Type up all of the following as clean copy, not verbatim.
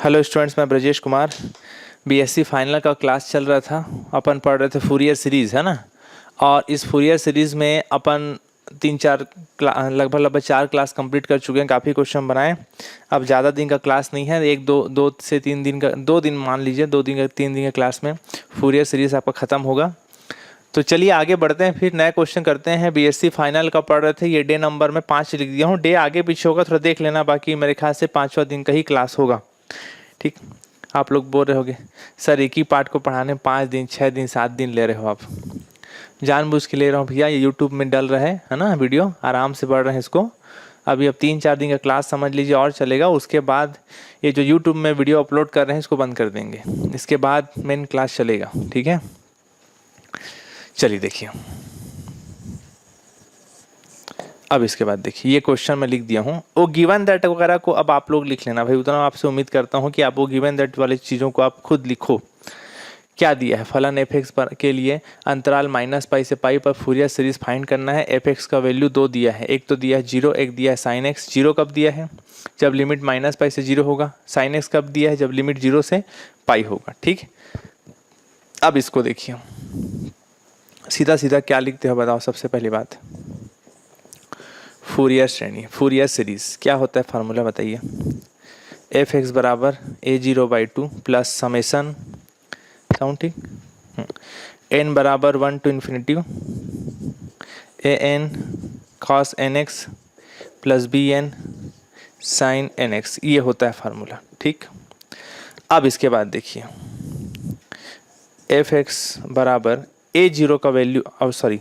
Hello students, मैं Brajesh Kumar. BSc final का class चल रहा था, अपन पढ़ रहे थे फूरियर सीरीज़, है ना। और इस फूरियर सीरीज़ में अपन लगभग 4 क्लास कंप्लीट कर चुके हैं। काफ़ी क्वेश्चन बनाए। अब ज़्यादा दिन का क्लास नहीं है, एक दो से 3 दिन का, 2 दिन मान लीजिए, 3 दिन के क्लास में फूरियर सीरीज़ आपका ख़त्म होगा। तो चलिए आगे बढ़ते हैं, फिर नया क्वेश्चन करते हैं। बीएससी फाइनल का पढ़ रहे थे, ये डे नंबर में 5 लिख दिया हूँ। डे आगे पीछे होगा, थोड़ा देख लेना, बाकी मेरे ख्याल से 5वां दिन का ही क्लास होगा। ठीक। आप लोग बोल रहे होगे सर एक ही पार्ट को पढ़ाने 5 दिन 6 दिन 7 दिन ले रहे हो आप। जानबूझ के ले रहा हूँ भैया, ये यूट्यूब में डल रहा है ना वीडियो, आराम से पढ़ रहे हैं इसको। अभी अब 3-4 दिन का क्लास समझ लीजिए और चलेगा। उसके बाद ये जो यूट्यूब में वीडियो अपलोड कर रहे हैं इसको बंद कर देंगे, इसके बाद मेन क्लास चलेगा। ठीक है, चलिए देखिए। अब इसके बाद देखिए, ये क्वेश्चन मैं लिख दिया हूँ। वो गिवन दैट वगैरह को अब आप लोग लिख लेना भाई, उतना आपसे उम्मीद करता हूँ कि आप वो गिवन दैट वाली चीज़ों को आप खुद लिखो। क्या दिया है, फलन एफ एक्स पर के लिए अंतराल -π से π पर फूरियर सीरीज फाइंड करना है। एफ एक्स का वैल्यू 2 दिया है, एक तो दिया है 0, एक दिया है साइन एक्स। 0 कब दिया है, जब लिमिट -π से 0 होगा। साइन एक्स कब दिया है, जब लिमिट 0 से π होगा। ठीक, अब इसको देखिए, सीधा सीधा क्या लिखते हो बताओ। सबसे पहली बात, फूरियर श्रेणी, फूरियर सीरीज क्या होता है, फार्मूला बताइए। एफ एक्स बराबर a0/2 प्लस समेसन, साउंड ठीक, n बराबर 1 to infinity an cos nx plus bn sin nx, ये होता है फार्मूला। ठीक, अब इसके बाद देखिए, एफ एक्स बराबर a0 का वैल्यू, अब सॉरी,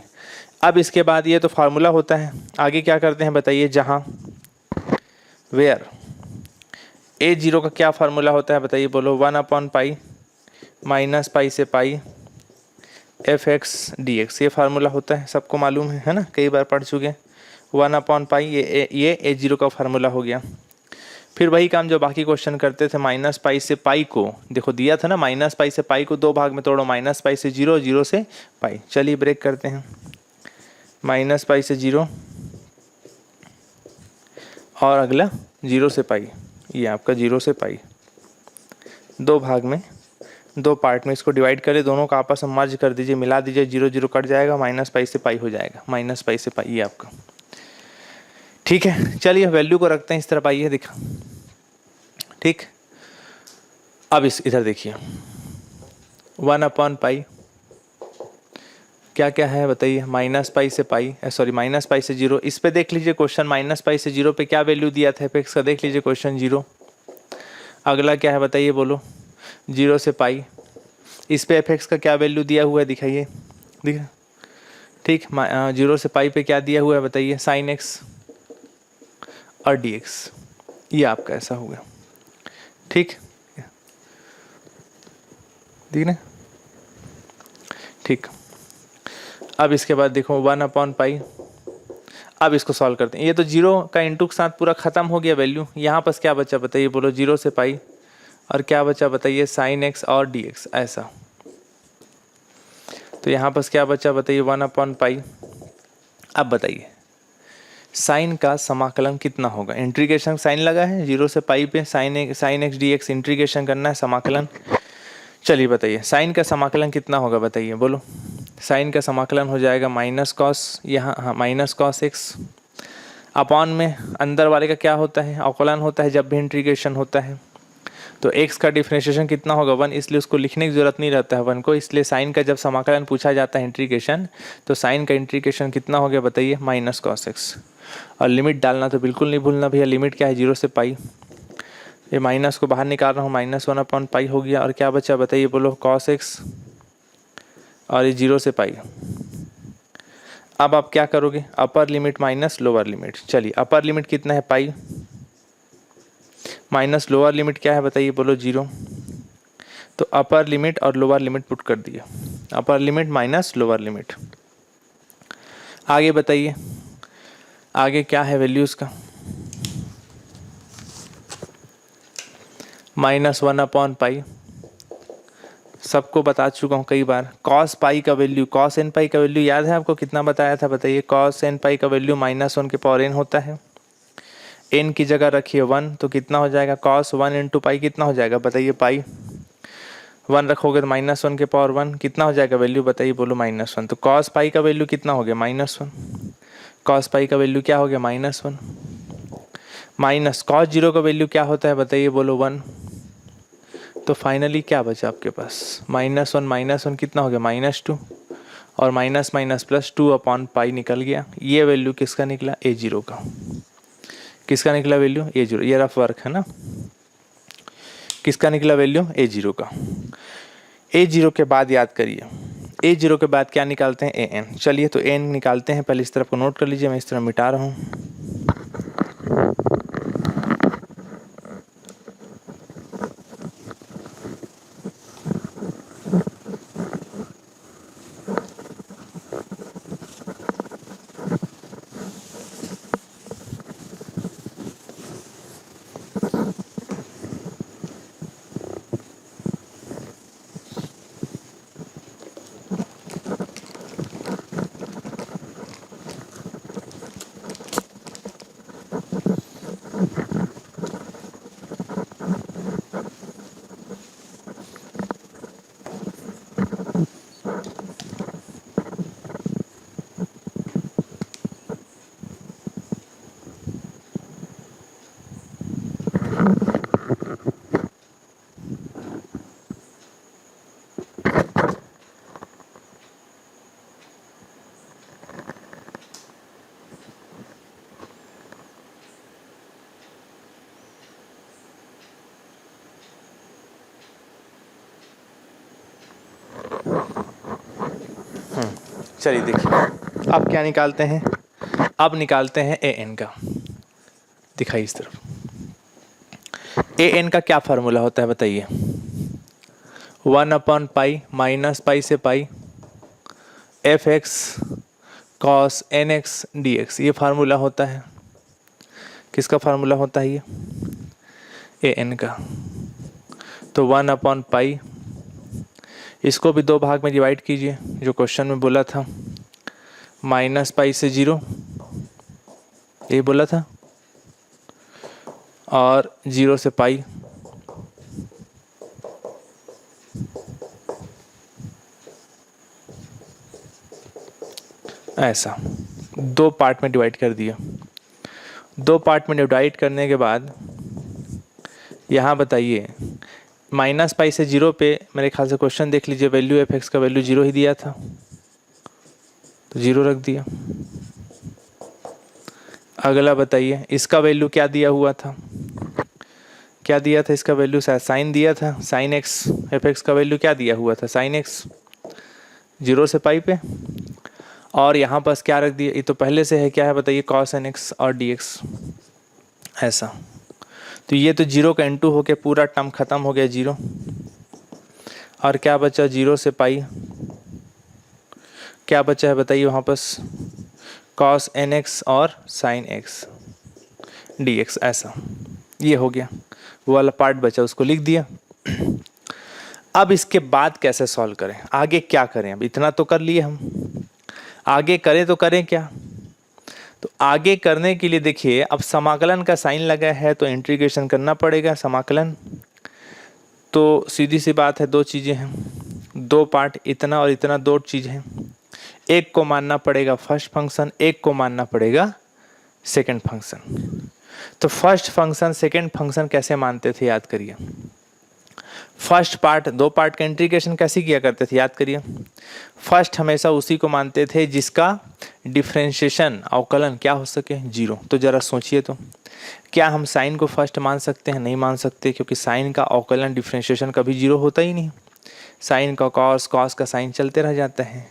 अब इसके बाद ये तो फार्मूला होता है। आगे क्या करते हैं बताइए, जहाँ वेयर a0 का क्या फार्मूला होता है बताइए, बोलो। 1/π -π से π एफ एक्स डी एक्स, ये फार्मूला होता है, सबको मालूम है ना, कई बार पढ़ चुके हैं। 1/π ये a0 का फार्मूला हो गया। फिर वही काम जो बाकी क्वेश्चन करते थे, -π से π को, देखो दिया था ना, -π से π को 2 भाग में तोड़ो, -π से 0, 0 से π। चलिए ब्रेक करते हैं, -π से 0 और अगला 0 से π, ये आपका 0 से π। 2 भाग में, 2 पार्ट में इसको डिवाइड करें, दोनों का आपस में मर्ज कर दीजिए, मिला दीजिए, 0 0 कट जाएगा, -π से π हो जाएगा, -π से π, ये आपका। ठीक है, चलिए वैल्यू को रखते हैं इस तरफ, आइए दिखा। ठीक, अब इस इधर देखिए, 1/π क्या क्या है बताइए, -π से π, सॉरी -π से 0। इस पे देख लीजिए क्वेश्चन, -π से 0 पे क्या वैल्यू दिया था एफ एक्स का, देख लीजिए क्वेश्चन 0। अगला क्या है बताइए, बोलो, 0 से π। इस पे एफ एक्स का क्या वैल्यू दिया हुआ है दिखाइए, दिख। ठीक, 0 से π पे क्या दिया हुआ है बताइए, साइन एक्स और डी एक्स, ये आपका ऐसा होगा। ठीक, ठीक ना। ठीक, अब इसके बाद देखो 1/π। अब इसको सॉल्व करते हैं, ये तो 0 का इंटू के साथ पूरा खत्म हो गया वैल्यू। यहाँ पर क्या बचा बताइए, बोलो, 0 से π, और क्या बचा बताइए, साइन एक्स और डी एक्स, ऐसा। तो यहाँ पर क्या बचा बताइए, 1/π। अब बताइए साइन का समाकलन कितना होगा, इंटीग्रेशन साइन लगा है 0 से π पे, sine x D x integration करना है, समाकलन। चलिए बताइए साइन का समाकलन कितना होगा बताइए, बोलो। साइन का समाकलन हो जाएगा माइनस कॉस, यहाँ हाँ माइनस कॉस एक्स अपॉन में अंदर वाले का क्या होता है, अवकलन होता है जब भी इंटीग्रेशन होता है। तो x का डिफरेंशिएशन कितना होगा, 1, इसलिए उसको लिखने की ज़रूरत नहीं रहता है 1 को। इसलिए साइन का जब समाकलन पूछा जाता है इंटीग्रेशन, तो साइन का इंटीग्रेशन कितना हो गया बताइए, माइनस कॉस एक्स। और लिमिट डालना तो बिल्कुल नहीं भूलना भैया, लिमिट क्या है, 0 से π। ये माइनस को बाहर निकाल रहा हूँ, -1/π हो गया। और क्या बचा बताइए, बोलो, कॉस एक्स, और ये 0 से π। अब आप क्या करोगे, upper limit minus lower limit. चलिए अपर लिमिट कितना है, π, माइनस लोअर लिमिट क्या है बताइए, बोलो, 0। तो अपर लिमिट और लोअर लिमिट पुट कर दिया, upper limit minus lower limit. आगे बताइए, आगे क्या है वैल्यूज़ का, -1/π, सबको बता चुका हूँ कई बार। cos π का वैल्यू, cos nπ का वैल्यू याद है आपको, कितना बताया था बताइए, cos nπ का वैल्यू -1/n होता है। एन की जगह रखिए 1, तो कितना हो जाएगा cos 1 इंटू पाई कितना हो जाएगा बताइए, पाई 1 रखोगे तो -1 के पावर 1 कितना हो जाएगा वैल्यू बताइए, बोलो -1। तो cos पाई का वैल्यू कितना हो गया -1, cos पाई का वैल्यू क्या हो गया -1, माइनस cos 0 का वैल्यू क्या होता है बताइए, बोलो 1। तो फाइनली क्या बचा आपके पास -1 कितना हो गया -2, और माइनस माइनस प्लस 2/पाई निकल गया। ये वैल्यू किसका निकला, A0 का। किसका निकला वैल्यू, A0। ये रफ वर्क है ना, किसका निकला वैल्यू, A0 का। A0 के बाद याद करिए, A0 के बाद क्या निकालते हैं, AN। चलिए तो AN निकालते हैं, पहले इस तरफ को नोट कर लीजिए, मैं इस तरफ मिटा रहा हूँ। चलिए देखिए अब क्या निकालते हैं, अब निकालते हैं AN का। दिखाइए इस तरफ, AN का क्या फार्मूला होता है बताइए, 1/पाई माइनस पाई से पाई fx cos nx dx, ये फार्मूला होता है। किसका फार्मूला होता है ये, AN का। तो 1/पाई, इसको भी 2 भाग में डिवाइड कीजिए जो क्वेश्चन में बोला था, -पाई से 0 ये बोला था, और 0 से पाई। ऐसा 2 पार्ट में डिवाइड कर दिया। 2 पार्ट में डिवाइड करने के बाद यहाँ बताइए, -पाई से 0 पे मेरे ख्याल से क्वेश्चन देख लीजिए, वैल्यू fx का वैल्यू 0 ही दिया था, तो 0 रख दिया। अगला बताइए इसका वैल्यू क्या दिया हुआ था, क्या दिया था इसका वैल्यू, शायद साइन दिया था, साइन एक्स, fx का वैल्यू क्या दिया हुआ था, साइन एक्स 0 से पाई पे, और यहाँ पास क्या रख दिया, ये तो पहले से है, क्या है बताइए, cos nx और dx। ऐसा तो ये तो 0 का इंटू हो के पूरा टर्म खत्म हो गया 0, और क्या बचा 0 से पाई, क्या बचा है बताइए वहाँ पास, cos nx और sin x dx। ऐसा ये हो गया, वो वाला पार्ट बचा उसको लिख दिया। अब इसके बाद कैसे सॉल्व करें, आगे क्या करें, अब इतना तो कर लिए हम, आगे करें तो करें क्या। तो आगे करने के लिए देखिए, अब समाकलन का साइन लगा है तो इंटीग्रेशन करना पड़ेगा, समाकलन। तो सीधी सी बात है, 2 चीज़ें हैं, 2 पार्ट, इतना और इतना 2 चीज़ हैं। एक को मानना पड़ेगा फर्स्ट फंक्शन, एक को मानना पड़ेगा सेकंड फंक्शन। तो फर्स्ट फंक्शन सेकंड फंक्शन कैसे मानते थे, याद करिए। फर्स्ट पार्ट, 2 पार्ट का इंटीग्रेशन कैसे किया करते थे, याद करिए। फर्स्ट हमेशा उसी को मानते थे जिसका डिफ्रेंशिएशन, अवकलन क्या हो सके, 0। तो ज़रा सोचिए, तो क्या हम साइन को फर्स्ट मान सकते हैं, नहीं मान सकते, क्योंकि साइन का अवकलन डिफ्रेंशिएशन कभी 0 होता ही नहीं। साइन का कॉस, कॉस का साइन चलते रह जाता है।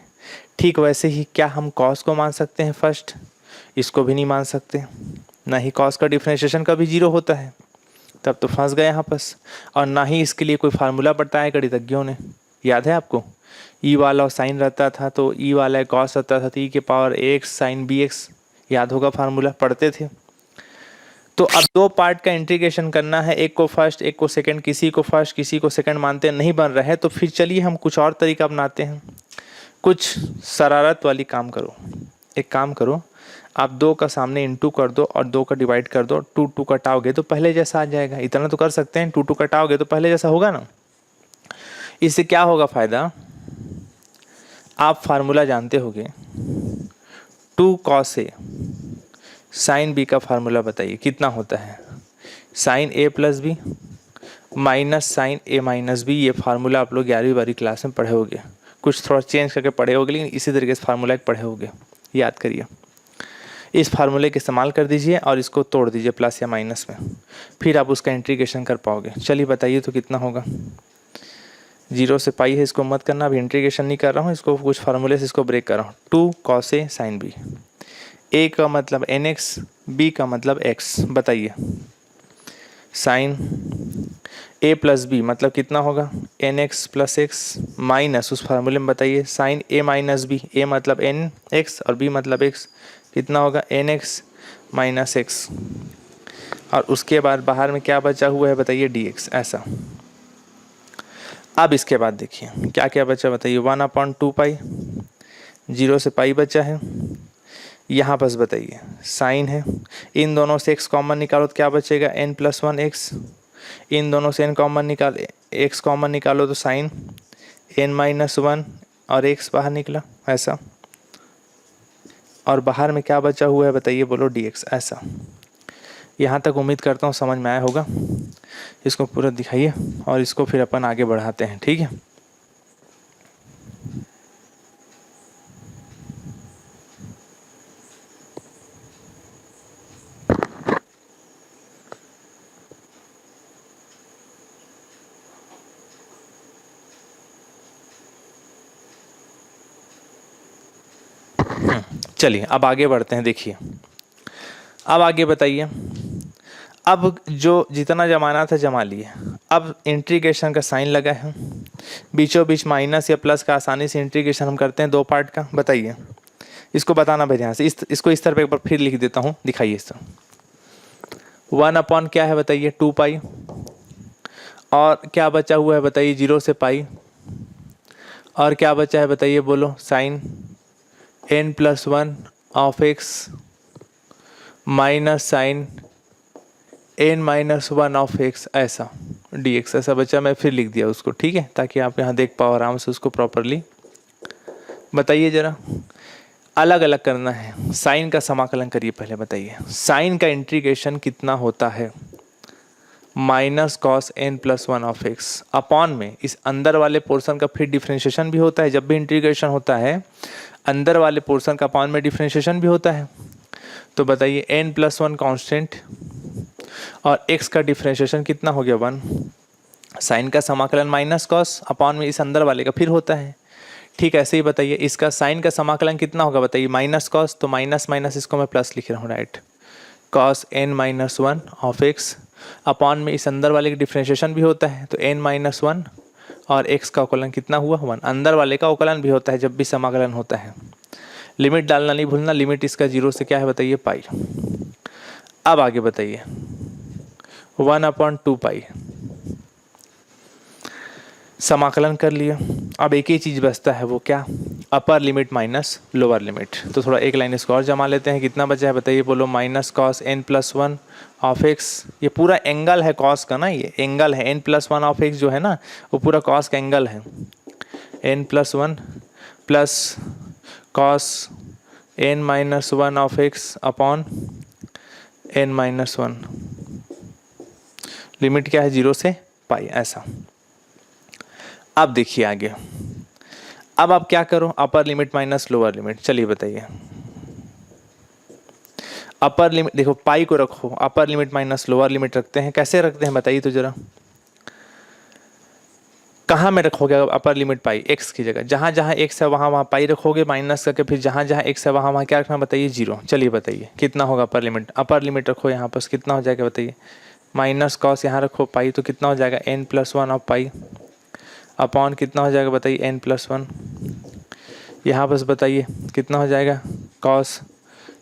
ठीक वैसे ही क्या हम कॉस को मान सकते हैं फर्स्ट, इसको भी नहीं मान सकते, ना ही कॉस का डिफ्रेंशिएशन कभी 0 होता है, तब तो फंस गए यहाँ पास। और ना ही इसके लिए कोई फार्मूला बताया गणितज्ञों ने, याद है आपको, ई वाला और साइन रहता था, तो ई वाला कॉस रहता था, तो ई के पावर x साइन bx, याद होगा फार्मूला, पढ़ते थे। तो अब 2 पार्ट का इंटीग्रेशन करना है, एक को फर्स्ट एक को सेकंड, किसी को फर्स्ट किसी को सेकंड मानते नहीं बन रहा है, तो फिर चलिए हम कुछ और तरीका अपनाते हैं, कुछ शरारत वाली काम करो। एक काम करो, आप 2 का सामने इंटू कर दो और 2 का डिवाइड कर दो, 2 कटाओगे तो पहले जैसा आ जाएगा। इतना तो कर सकते हैं, 2 कटाओगे तो पहले जैसा होगा ना। इससे क्या होगा फ़ायदा, आप फार्मूला जानते होगे 2 cos A साइन B का फार्मूला बताइए कितना होता है। Sine A plus B minus sine A minus B, ये फार्मूला आप लोग 11वीं क्लास में पढ़े होगे, कुछ थोड़ा चेंज करके पढ़े होगे, लेकिन इसी तरीके से फार्मूला एक पढ़े होगे, याद करिए। इस फार्मूले का इस्तेमाल कर दीजिए और इसको तोड़ दीजिए प्लस या माइनस में, फिर आप उसका इंटीग्रेशन कर पाओगे। चलिए बताइए तो कितना होगा। 0 से पाई है, इसको मत करना, अभी इंटीग्रेशन नहीं कर रहा हूँ, इसको कुछ फार्मूले से इसको ब्रेक कर रहा हूँ। 2 cos A sine B, A का मतलब nx, B का मतलब x, बताइए। साइन A प्लस बी मतलब कितना होगा, nx प्लस एक्स, माइनस उस फार्मूले में बताइए sine A minus B, A मतलब nx और B मतलब x, कितना होगा nx माइनस एक्स, और उसके बाद बाहर में क्या बचा हुआ है बताइए dx, ऐसा। अब इसके बाद देखिए क्या क्या बचा बताइए, 1/2 पाई, 0 से पाई बचा है, यहाँ बस बताइए साइन है, इन दोनों से x कॉमन निकालो तो क्या बचेगा, n+1 x, इन दोनों से n कॉमन निकाल, x कॉमन निकालो तो साइन n-1 और x बाहर निकला, ऐसा। और बाहर में क्या बचा हुआ है बताइए, बोलो dx, ऐसा। यहाँ तक उम्मीद करता हूँ समझ में आया होगा। इसको पूरा दिखाइए और इसको फिर अपन आगे बढ़ाते हैं, ठीक है। चलिए अब आगे बढ़ते हैं। देखिए अब आगे बताइए, अब जो जितना जमाना था जमा लिए, अब इंटीग्रेशन का साइन लगा है, बीचों बीच माइनस या प्लस का आसानी से इंटीग्रेशन हम करते हैं 2 पार्ट का, बताइए। इसको बताना भाई ध्यान से, इसको इस तरह पे एक बार फिर लिख देता हूँ, दिखाइए इस तरह। 1 क्या है बताइए, 2 पाई, और क्या बचा हुआ है बताइए 0 से पाई, और क्या बचा है बताइए, बोलो sine n+1 of x minus sine n-1 of x, ऐसा dx, ऐसा बचा। मैं फिर लिख दिया उसको, ठीक है, ताकि आप यहाँ देख पाओ आराम से उसको प्रॉपरली। बताइए ज़रा, अलग अलग करना है, साइन का समाकलन करिए पहले, बताइए साइन का इंटीग्रेशन कितना होता है, minus cos n+1 of x upon में इस अंदर वाले पोर्शन का फिर डिफ्रेंशिएशन भी होता है। जब भी इंटीग्रेशन होता है अंदर वाले पोर्शन का अपॉन में डिफ्रेंशिएशन भी होता है। तो बताइए n+1 कांस्टेंट और x का डिफ्रेंशिएशन कितना हो गया, 1। साइन का समाकलन माइनस कॉस अपॉन में इस अंदर वाले का फिर होता है, ठीक। ऐसे ही बताइए इसका साइन का समाकलन कितना होगा बताइए, माइनस कॉस, तो माइनस माइनस इसको मैं प्लस लिख रहा हूँ, right. Cos n-1 of x upon में इस अंदर वाले का डिफ्रेंशिएशन भी होता है, तो n-1 और x का अवकलन कितना हुआ, 1। अंदर वाले का अवकलन भी होता है जब भी समाकलन होता है। लिमिट डालना नहीं भूलना, लिमिट इसका 0 से क्या है बताइए, पाई। अब आगे बताइए 1/2 पाई, समाकलन कर लिया। अब एक ही चीज़ बचता है, वो क्या, upper limit minus lower limit. तो थोड़ा एक लाइन इसको और जमा लेते हैं, कितना बचा है बताइए, बोलो minus cos n+1 of x, ये पूरा एंगल है कॉस का ना, ये एंगल है, n+1 ऑफ x जो है ना वो पूरा कॉस का एंगल है, n+1 plus cos n-1 of x upon n-1, limit क्या है 0 से पाई, ऐसा। अब देखिए आगे, अब आप क्या करो, upper limit minus lower limit. चलिए बताइए, अपर लिमिट देखो, पाई को रखो, upper limit minus lower limit रखते हैं, कैसे रखते हैं बताइए तो जरा। कहाँ में रखोगे अपर लिमिट पाई, एक्स की जगह, जहाँ जहाँ एक्स है वहाँ वहाँ पाई रखोगे माइनस करके, फिर जहाँ जहाँ एक्स है वहाँ वहाँ क्या रखना बताइए, 0। चलिए बताइए कितना होगा अपर लिमिट, अपर लिमिट रखो यहाँ पर, कितना हो जाएगा बताइए, माइनस कॉस यहाँ रखो पाई, तो कितना हो जाएगा n+1 ऑफ पाई अपॉन कितना हो जाएगा बताइए, n+1, यहाँ बस बताइए कितना हो जाएगा, cos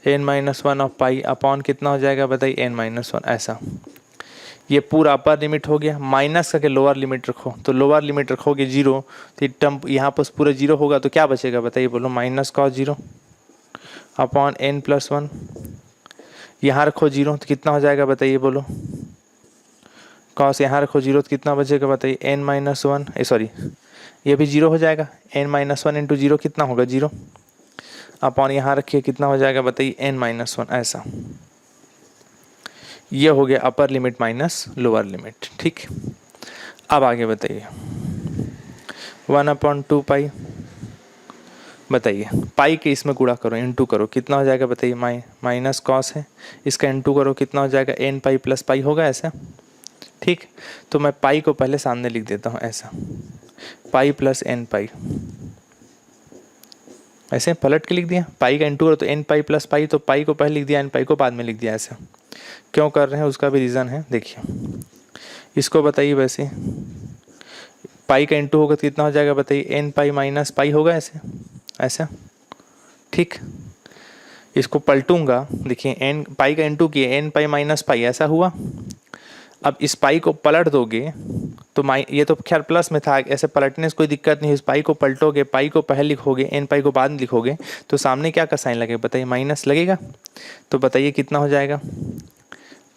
n-1 of pi upon कितना हो जाएगा बताइए, n-1, ऐसा। ये पूरा अपर लिमिट हो गया। माइनस करके लोअर लिमिट रखो, तो लोअर लिमिट रखोगे 0, तो टर्म यहाँ पर पूरा 0 होगा, तो क्या बचेगा बताइए, बोलो minus cos 0 upon n plus 1, यहाँ रखो 0 तो कितना हो जाएगा बताइए, बोलो। कॉस यहाँ रखो 0 तो कितना बचेगा बताइए, n माइनस 1, सॉरी ये भी 0 हो जाएगा, n माइनस 1 इंटू 0 कितना होगा 0, अपॉन यहाँ रखिए कितना हो जाएगा बताइए, n माइनस 1। ऐसा ये हो गया upper limit minus lower limit. ठीक, अब आगे बताइए 1/2 पाई, बताइए पाई के इसमें गुणा करो, इनटू करो, कितना हो जाएगा बताइए, माइनस कॉस है, इसका इनटू करो कितना हो जाएगा, n पाई प्लस पाई होगा ऐसा। ठीक, तो मैं पाई को पहले सामने लिख देता हूँ ऐसा, पाई प्लस n पाई, ऐसे पलट के लिख दिया। पाई का इनटू करो तो n पाई प्लस पाई, तो पाई को पहले लिख दिया, n पाई को बाद में लिख दिया। ऐसा क्यों कर रहे हैं उसका भी रीज़न है, देखिए इसको बताइए। वैसे पाई का इंटू होगा तो कितना हो जाएगा बताइए, n पाई माइनस पाई होगा ऐसे, ऐसा। ठीक, इसको पलटूंगा, देखिए n पाई का इंटू किए, n पाई माइनस पाई, ऐसा हुआ। अब इस पाई को पलट दोगे तो ये तो खैर प्लस में था, ऐसे पलटने से कोई दिक्कत नहीं है। इस पाई को पलटोगे, पाई को पहले लिखोगे, n पाई को बाद में लिखोगे, तो सामने क्या का साइन लगेगा बताइए, माइनस लगेगा। तो बताइए कितना हो जाएगा,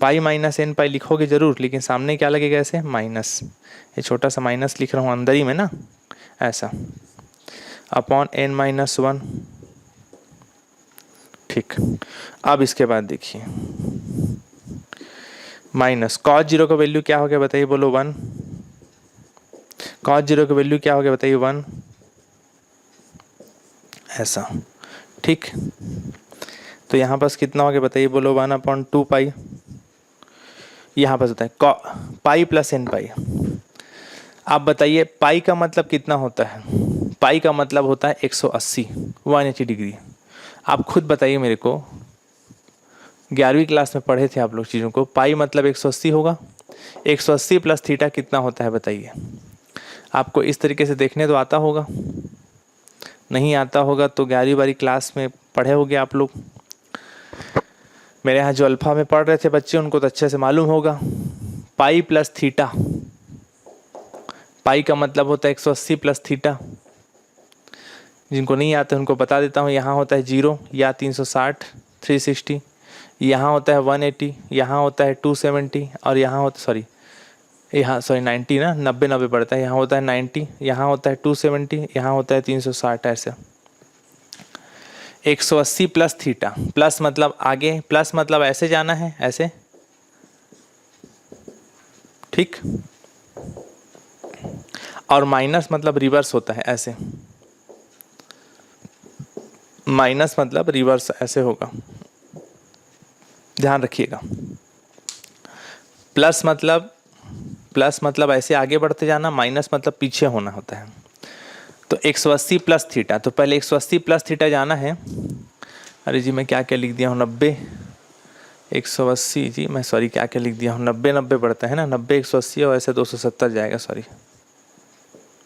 पाई माइनस n पाई लिखोगे जरूर, लेकिन सामने क्या लगेगा ऐसे, माइनस। ये छोटा सा माइनस लिख रहा हूँ अंदर ही में ना, ऐसा, अपॉन n माइनस 1। ठीक, अब इसके बाद देखिए माइनस कॉस 0 का वैल्यू क्या हो गया बताइए, बोलो 1। कॉस 0 का वैल्यू क्या हो गया बताइए, 1, ऐसा। ठीक, तो यहाँ पास कितना हो गया बताइए, बोलो 1/2 पाई। यहाँ पर होता है पाई प्लस n पाई। आप बताइए पाई का मतलब कितना होता है, पाई का मतलब होता है 180, 180 डिग्री। आप खुद बताइए मेरे को, 11वीं क्लास में पढ़े थे आप लोग चीज़ों को, पाई मतलब 180 होगा, 180 प्लस थीटा कितना होता है बताइए। आपको इस तरीके से देखने तो आता होगा, नहीं आता होगा तो 11वीं क्लास में पढ़े होंगे आप लोग। मेरे यहाँ जो अल्फ़ा में पढ़ रहे थे बच्चे उनको तो अच्छे से मालूम होगा। पाई प्लस थीटा, पाई का मतलब होता है 180 प्लस थीटा। जिनको नहीं आता उनको बता देता हूँ, यहाँ होता है 0 या 360, 360, यहाँ होता है 180, यहाँ होता है 270, और यहाँ होता यहाँ 90 ना, 90 90 पड़ता है, यहाँ होता है 90, यहाँ होता है 270, यहाँ होता है 360। ऐसे 180 प्लस थीटा, प्लस मतलब आगे, प्लस मतलब ऐसे जाना है ऐसे। ठीक, और माइनस मतलब रिवर्स होता है ऐसे, माइनस मतलब रिवर्स ऐसे होगा, ध्यान रखिएगा। प्लस मतलब ऐसे आगे बढ़ते जाना, माइनस मतलब पीछे होना होता है। तो 180 प्लस थीटा, तो पहले 180 प्लस थीटा जाना है। अरे जी मैं क्या क्या लिख दिया हूँ, 90 180 जी, मैं सॉरी क्या क्या लिख दिया हूँ, 90 90 पड़ता है ना, 90 180 और ऐसे 270 जाएगा, सॉरी।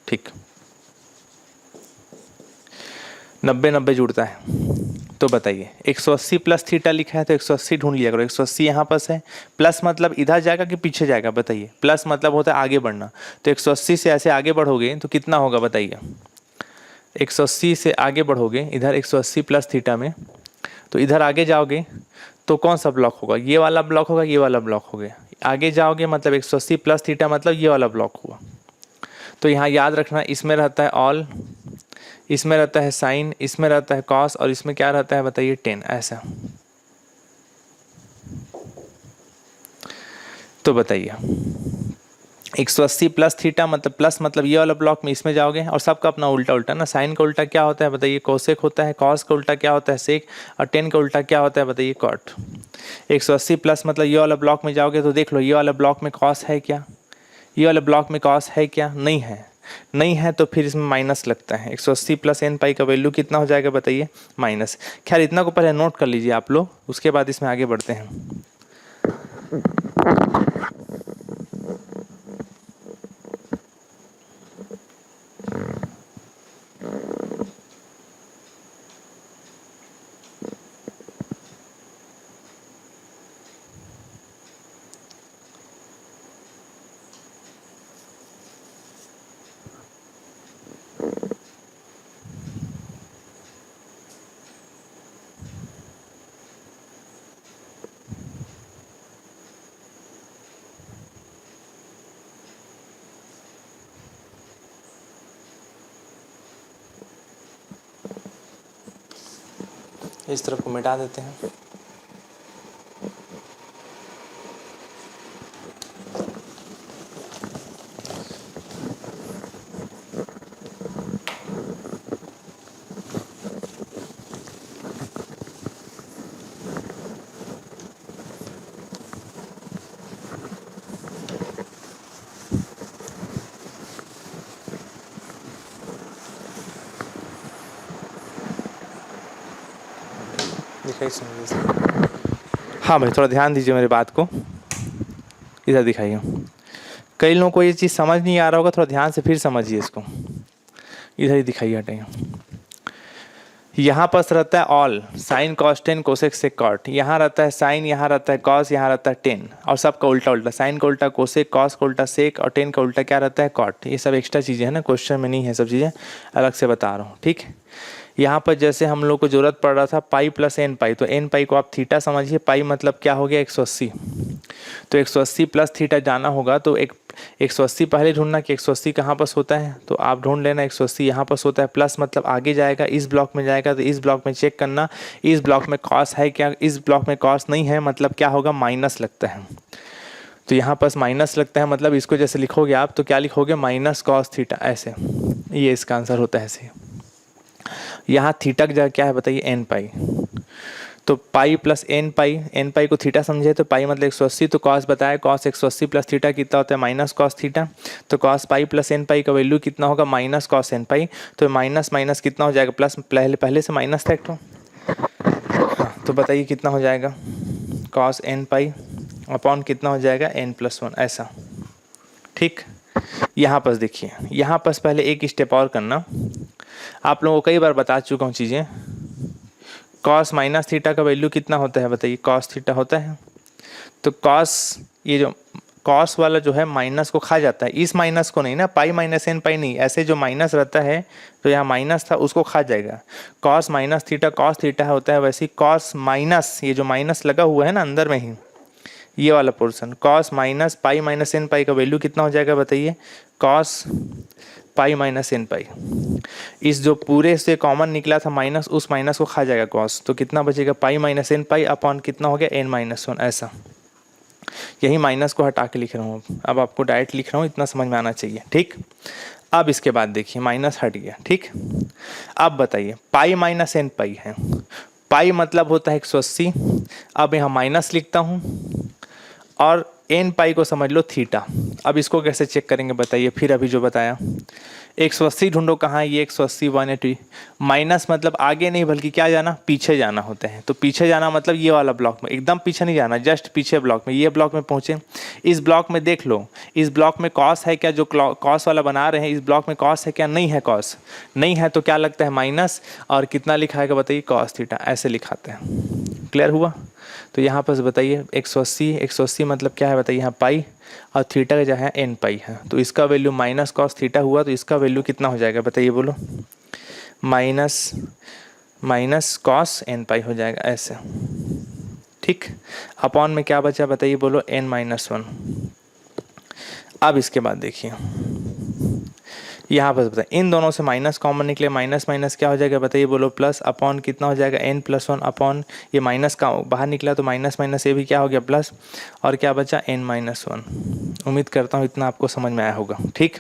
ठीक, 90 90 जुड़ता है। तो बताइए 180 प्लस थीटा लिखा है तो 180 ढूंढ लिया करो, 180 यहाँ पास है। प्लस मतलब इधर जाएगा कि पीछे जाएगा बताइए, प्लस मतलब होता है आगे बढ़ना। तो 180 से ऐसे आगे बढ़ोगे तो कितना होगा बताइए, 180 से आगे बढ़ोगे इधर 180 प्लस थीटा में, तो इधर आगे जाओगे तो कौन सा ब्लॉक होगा, ये वाला ब्लॉक होगा, ये वाला ब्लॉक हो गया। आगे जाओगे मतलब 180 प्लस थीटा मतलब ये वाला ब्लॉक हुआ। तो यहाँ याद रखना, इसमें रहता है ऑल, इसमें रहता है साइन, इसमें रहता है कॉस, और इसमें क्या रहता है बताइए 10। ऐसा तो बताइए 180 प्लस थीटा मतलब प्लस मतलब ये वाला ब्लॉक में इसमें जाओगे, और सबका अपना उल्टा उल्टा ना। साइन का उल्टा क्या होता है बताइए, कोसेक होता है। कॉस का उल्टा क्या होता है, सेक। और 10 का उल्टा क्या होता है बताइए, कॉट। 180 प्लस मतलब ये वाला ब्लॉक में जाओगे तो देख लो ये वाला ब्लॉक में कॉस है क्या, ये वाला ब्लॉक में कॉस है क्या, नहीं है। नहीं है तो फिर इसमें माइनस लगता है। 180 प्लस n पाई का वैल्यू कितना हो जाएगा बताइए, माइनस। खैर इतना को पहले नोट कर लीजिए आप लोग, उसके बाद इसमें आगे बढ़ते हैं। इस तरफ को मिटा देते हैं। दिखाइए समझिए। हाँ भाई थोड़ा ध्यान दीजिए मेरी बात को, इधर दिखाइए। कई लोगों को ये चीज़ समझ नहीं आ रहा होगा, थोड़ा ध्यान से फिर समझिए इसको। इधर ही दिखाइए, हटाइए। यहाँ पास रहता है all, sine cos tan cosec sec cot. यहाँ रहता है साइन, यहाँ रहता है कॉस, यहाँ रहता है टेन, और सबका उल्टा उल्टा, साइन का उल्टा कोसेक, कॉस का उल्टा सेक, और टेन का उल्टा क्या रहता है, कॉट। ये सब एक्स्ट्रा चीज़ें हैं ना, क्वेश्चन में नहीं है, सब चीज़ें अलग से बता रहा हूँ, ठीक। यहाँ पर जैसे हम लोग को जरूरत पड़ रहा था पाई प्लस एन पाई, तो एन पाई को आप थीटा समझिए, पाई मतलब क्या हो गया 180, तो 180 प्लस थीटा जाना होगा, तो 180 पहले ढूंढना कि 180 कहाँ पास होता है, तो आप ढूंढ लेना 180 यहाँ पास होता है, प्लस मतलब आगे जाएगा, इस ब्लॉक में जाएगा, तो इस ब्लॉक में चेक करना इस ब्लॉक में कॉस है क्या, इस ब्लॉक में कॉस नहीं है, मतलब क्या होगा, माइनस लगता है। तो यहाँ पास माइनस लगता है, मतलब इसको जैसे लिखोगे आप तो क्या लिखोगे, माइनस कॉस थीटा, ऐसे, ये इसका आंसर होता है ऐसे। यहाँ थीटा का क्या है बताइए, एन पाई, तो पाई प्लस एन पाई को थीटा समझे, तो पाई मतलब 180, तो कॉस बताया, कॉस 180 प्लस थीटा कितना होता है, माइनस कॉस थीटा, तो cos pi plus n pi का वैल्यू कितना होगा, माइनस कॉस एन पाई, तो माइनस माइनस कितना हो जाएगा, प्लस, पहले से माइनस था एक तो। हाँ, तो बताइए कितना हो जाएगा, कॉस एन पाई अपॉन कितना हो जाएगा, एन प्लस वन, ऐसा, ठीक। यहाँ पर देखिए, यहाँ पर पहले एक स्टेप और करना, आप लोगों को कई बार बता चुका हूँ चीज़ें। कॉस माइनस थीटा का वैल्यू कितना होता है बताइए, कॉस थीटा होता है, तो कॉस, ये जो कॉस वाला जो है माइनस को खा जाता है, इस माइनस को नहीं ना, पाई माइनस एन पाई नहीं, ऐसे जो माइनस रहता है, तो यहाँ माइनस था उसको खा जाएगा। Cos minus theta cos theta होता है, वैसे ही कॉस माइनस, ये जो माइनस लगा हुआ है ना अंदर में ही, ये वाला portion, cos minus pi minus n pi का वैल्यू कितना हो जाएगा बताइए, cos pi minus n pi, इस जो पूरे से कॉमन निकला था माइनस, उस माइनस को खा जाएगा कॉस, तो कितना बचेगा, pi minus n pi upon कितना हो गया, एन माइनस वन, ऐसा। यही माइनस को हटा के लिख रहा हूँ, अब आपको डायरेक्ट लिख रहा हूँ, इतना समझ में आना चाहिए, ठीक। अब इसके बाद देखिए माइनस हट गया, ठीक। अब बताइए पाई माइनस एन पाई है, पाई मतलब होता है 180, अब यहाँ माइनस लिखता हूँ, और एन पाई को समझ लो थीटा। अब इसको कैसे चेक करेंगे बताइए, फिर अभी जो बताया 180 ढूंढो कहाँ है, ये 180 180, माइनस मतलब आगे नहीं बल्कि क्या जाना, पीछे जाना होता है, तो पीछे जाना मतलब ये वाला ब्लॉक में, एकदम पीछे नहीं जाना, जस्ट पीछे ब्लॉक में, ये ब्लॉक में पहुँचे, इस ब्लॉक में देख लो, इस ब्लॉक में कॉस है क्या, जो कॉस वाला बना रहे हैं इस ब्लॉक में कॉस है क्या, नहीं है, कॉस नहीं है, तो क्या लगता है माइनस, और कितना लिखा है बताइए, कॉस थीटा, ऐसे लिखाते हैं। क्लियर हुआ, तो यहाँ पर बताइए 180 मतलब क्या है बताइए, यहाँ पाई, और थीटा का जो है एन पाई है, तो इसका वैल्यू माइनस कॉस थीटा हुआ, तो इसका वैल्यू कितना हो जाएगा बताइए, बोलो, माइनस कॉस एन पाई हो जाएगा, ऐसे, ठीक। अपॉन में क्या बचा बताइए, बोलो, एन माइनस वन। अब इसके बाद देखिए यहाँ पर बताइए, इन दोनों से माइनस कॉमन निकले, माइनस माइनस क्या हो जाएगा बताइए, बोलो, प्लस, अपॉन कितना हो जाएगा, एन प्लस वन, अपॉन ये माइनस का बाहर निकला तो माइनस माइनस ये भी क्या हो गया, प्लस, और क्या बचा, एन माइनस वन। उम्मीद करता हूँ इतना आपको समझ में आया होगा, ठीक।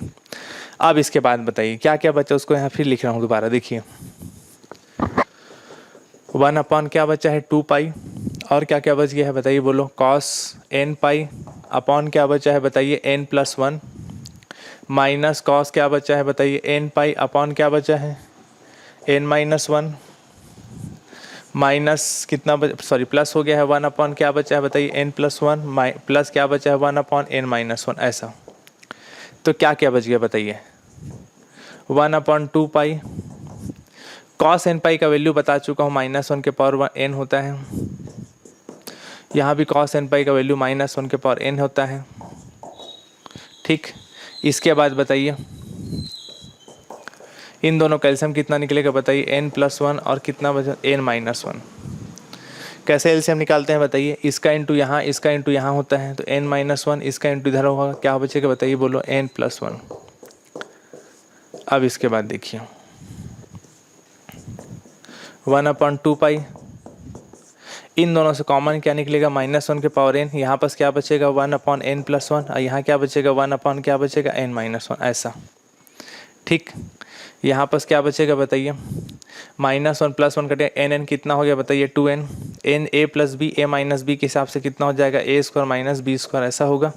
अब इसके बाद बताइए क्या क्या बचा, उसको यहाँ फिर लिख रहा हूँ दोबारा, देखिए 1 अपॉन क्या बचा है, 2 पाई, और क्या क्या बच गया है बताइए, बोलो, कॉस एन पाई, अपॉन क्या बचा है बताइए, n plus one, minus cos क्या बचा है बताइए, एन पाई, अपॉन क्या बचा है, एन माइनस वन, माइनस कितना सॉरी प्लस हो गया है, 1 अपॉन क्या बचा है बताइए, एन प्लस वन, प्लस क्या बचा है, 1 अपॉन एन माइनस वन, ऐसा। तो क्या क्या बच गया बताइए, 1 अपॉन 2 पाई, कॉस एन पाई का वैल्यू बता चुका हूँ, -1 के पावर एन होता है, यहाँ भी कॉस एन पाई का वैल्यू -1 के पावर एन होता है, ठीक। इसके बाद बताइए इन दोनों कैल्शियम कितना निकलेगा बताइए, एन प्लस वन, और कितना बचा, एन माइनस वन। कैसे एलसीएम निकालते हैं बताइए, इसका इंटू यहाँ, इसका इंटू यहाँ होता है, तो एन माइनस वन, इसका इंटू इधर होगा, क्या बचेगा बताइए, बोलो, एन प्लस वन। अब इसके बाद देखिए 1 अपॉन 2 पाई, इन दोनों से कॉमन क्या निकलेगा, -1 के पावर n, यहाँ पर क्या बचेगा 1/n+1, और यहाँ क्या बचेगा 1/ क्या बचेगा n-1, ऐसा। ठीक, यहाँ पर क्या बचेगा बताइए, -1 +1 कटे n कितना हो गया बताइए 2n, n a + b a - b के हिसाब से कितना हो जाएगा a² - b², ऐसा होगा।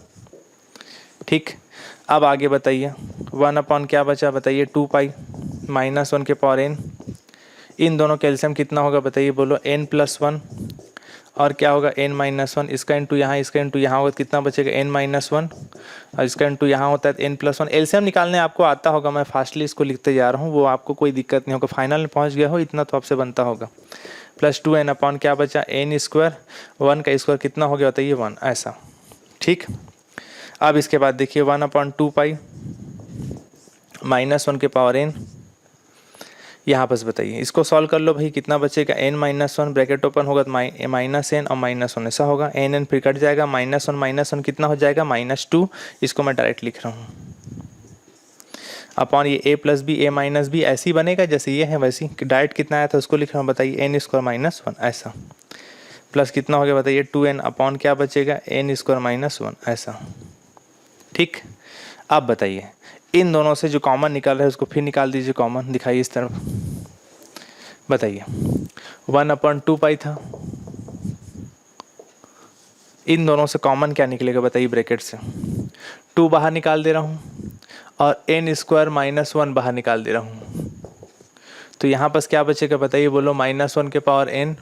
ठीक, अब आगे बताइए 1/ क्या बचा बताइए 2π -1 के पावर n, इन दोनों कैल्शियम कितना होगा बताइए बोलो n+1, और क्या होगा n-1, इसका इंटू यहाँ, इसका इंटू यहाँ होगा, कितना बचेगा n-1, और इसका इंटू यहाँ होता है n+1। एलसीएम निकालने आपको आता होगा, मैं फास्टली इसको लिखते जा रहा हूँ, वो आपको कोई दिक्कत नहीं होगा, फाइनल में पहुँच गया हो इतना तो आपसे बनता होगा। +2n/ क्या बचा n², 1 का स्क्वायर कितना हो गया बताइए 1, ऐसा। ठीक, अब इसके बाद देखिए 1/2π -1 के पावर n, यहाँ पर बताइए इसको सॉल्व कर लो भाई, कितना बचेगा n-1, ब्रैकेट ओपन होगा तो -n और -1 ऐसा होगा, n फिर कट जाएगा, -1 कितना हो जाएगा -2, इसको मैं डायरेक्ट लिख रहा हूँ अपॉन ये a + b a - b, ऐसे ही बनेगा जैसे ये है वैसी, डायरेक्ट कितना आया था उसको लिख रहा हूँ बताइए n² - 1, ऐसा। प्लस कितना हो गया बताइए 2n अपॉन क्या बचेगा n² - 1, ऐसा। ठीक, अब बताइए इन दोनों से जो कॉमन निकाल रहा है उसको फिर निकाल दीजिए कॉमन, दिखाइए इस तरफ, बताइए 1/2π था, इन दोनों से कॉमन क्या निकलेगा बताइए ब्रैकेट से, 2 बाहर निकाल दे रहा हूँ और n² - 1 बाहर निकाल दे रहा हूँ, तो यहाँ पर क्या बचेगा बताइए बोलो -1 के पावर n।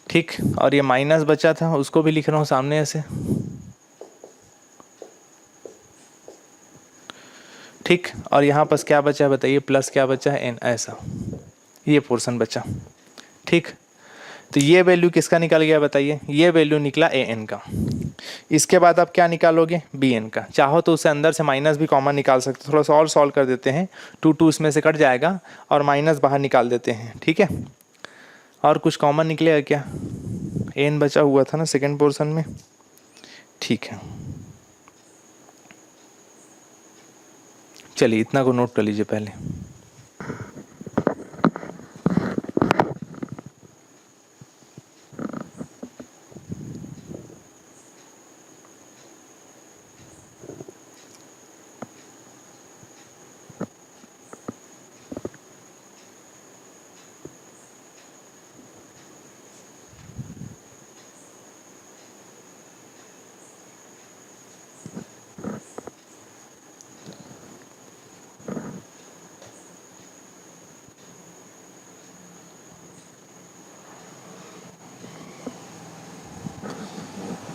ठीक, और ये माइनस बचा था उसको भी लिख रहा हूँ सामने ऐसे। ठीक, और यहाँ पर क्या बचा है बताइए प्लस क्या बचा है n, ऐसा ये पोर्शन बचा। ठीक, तो ये वैल्यू किसका निकल गया बताइए, ये वैल्यू निकला an का। इसके बाद आप क्या निकालोगे bn का, चाहो तो उसे अंदर से माइनस भी कॉमन निकाल सकते हो, थोड़ा सा और सॉल्व कर देते हैं, 2 इसमें से कट जाएगा और माइनस बाहर निकाल देते हैं। ठीक है, और कुछ कॉमन निकलेगा क्या, n बचा हुआ था ना सेकेंड पोर्शन में। ठीक है, चलिए इतना को नोट कर लीजिए पहले।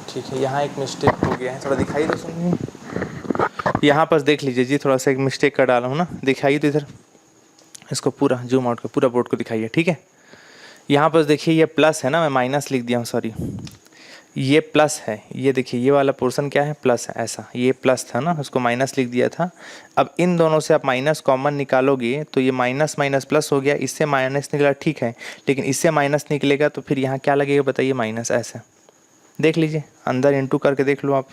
ठीक है, यहाँ एक मिस्टेक हो गया है, थोड़ा दिखाई तो सुनिए, यहाँ पर देख लीजिए जी, थोड़ा सा एक मिस्टेक कर डाला हूँ ना, दिखाइए तो इधर, इसको पूरा जूम आउट कर पूरा बोर्ड को दिखाइए। ठीक है, यहाँ पर देखिए ये प्लस है ना, मैं माइनस लिख दिया हूँ, सॉरी, ये प्लस है, ये देखिए ये वाला पोर्शन क्या है प्लस है, ऐसा, ये प्लस था ना उसको माइनस लिख दिया था। अब इन दोनों से आप माइनस कॉमन निकालोगे तो ये माइनस माइनस प्लस हो गया, इससे माइनस निकला, ठीक है, लेकिन इससे माइनस निकलेगा तो फिर यहाँ क्या लगेगा बताइए माइनस, ऐसा देख लीजिए, अंदर इंटू करके देख लो आप,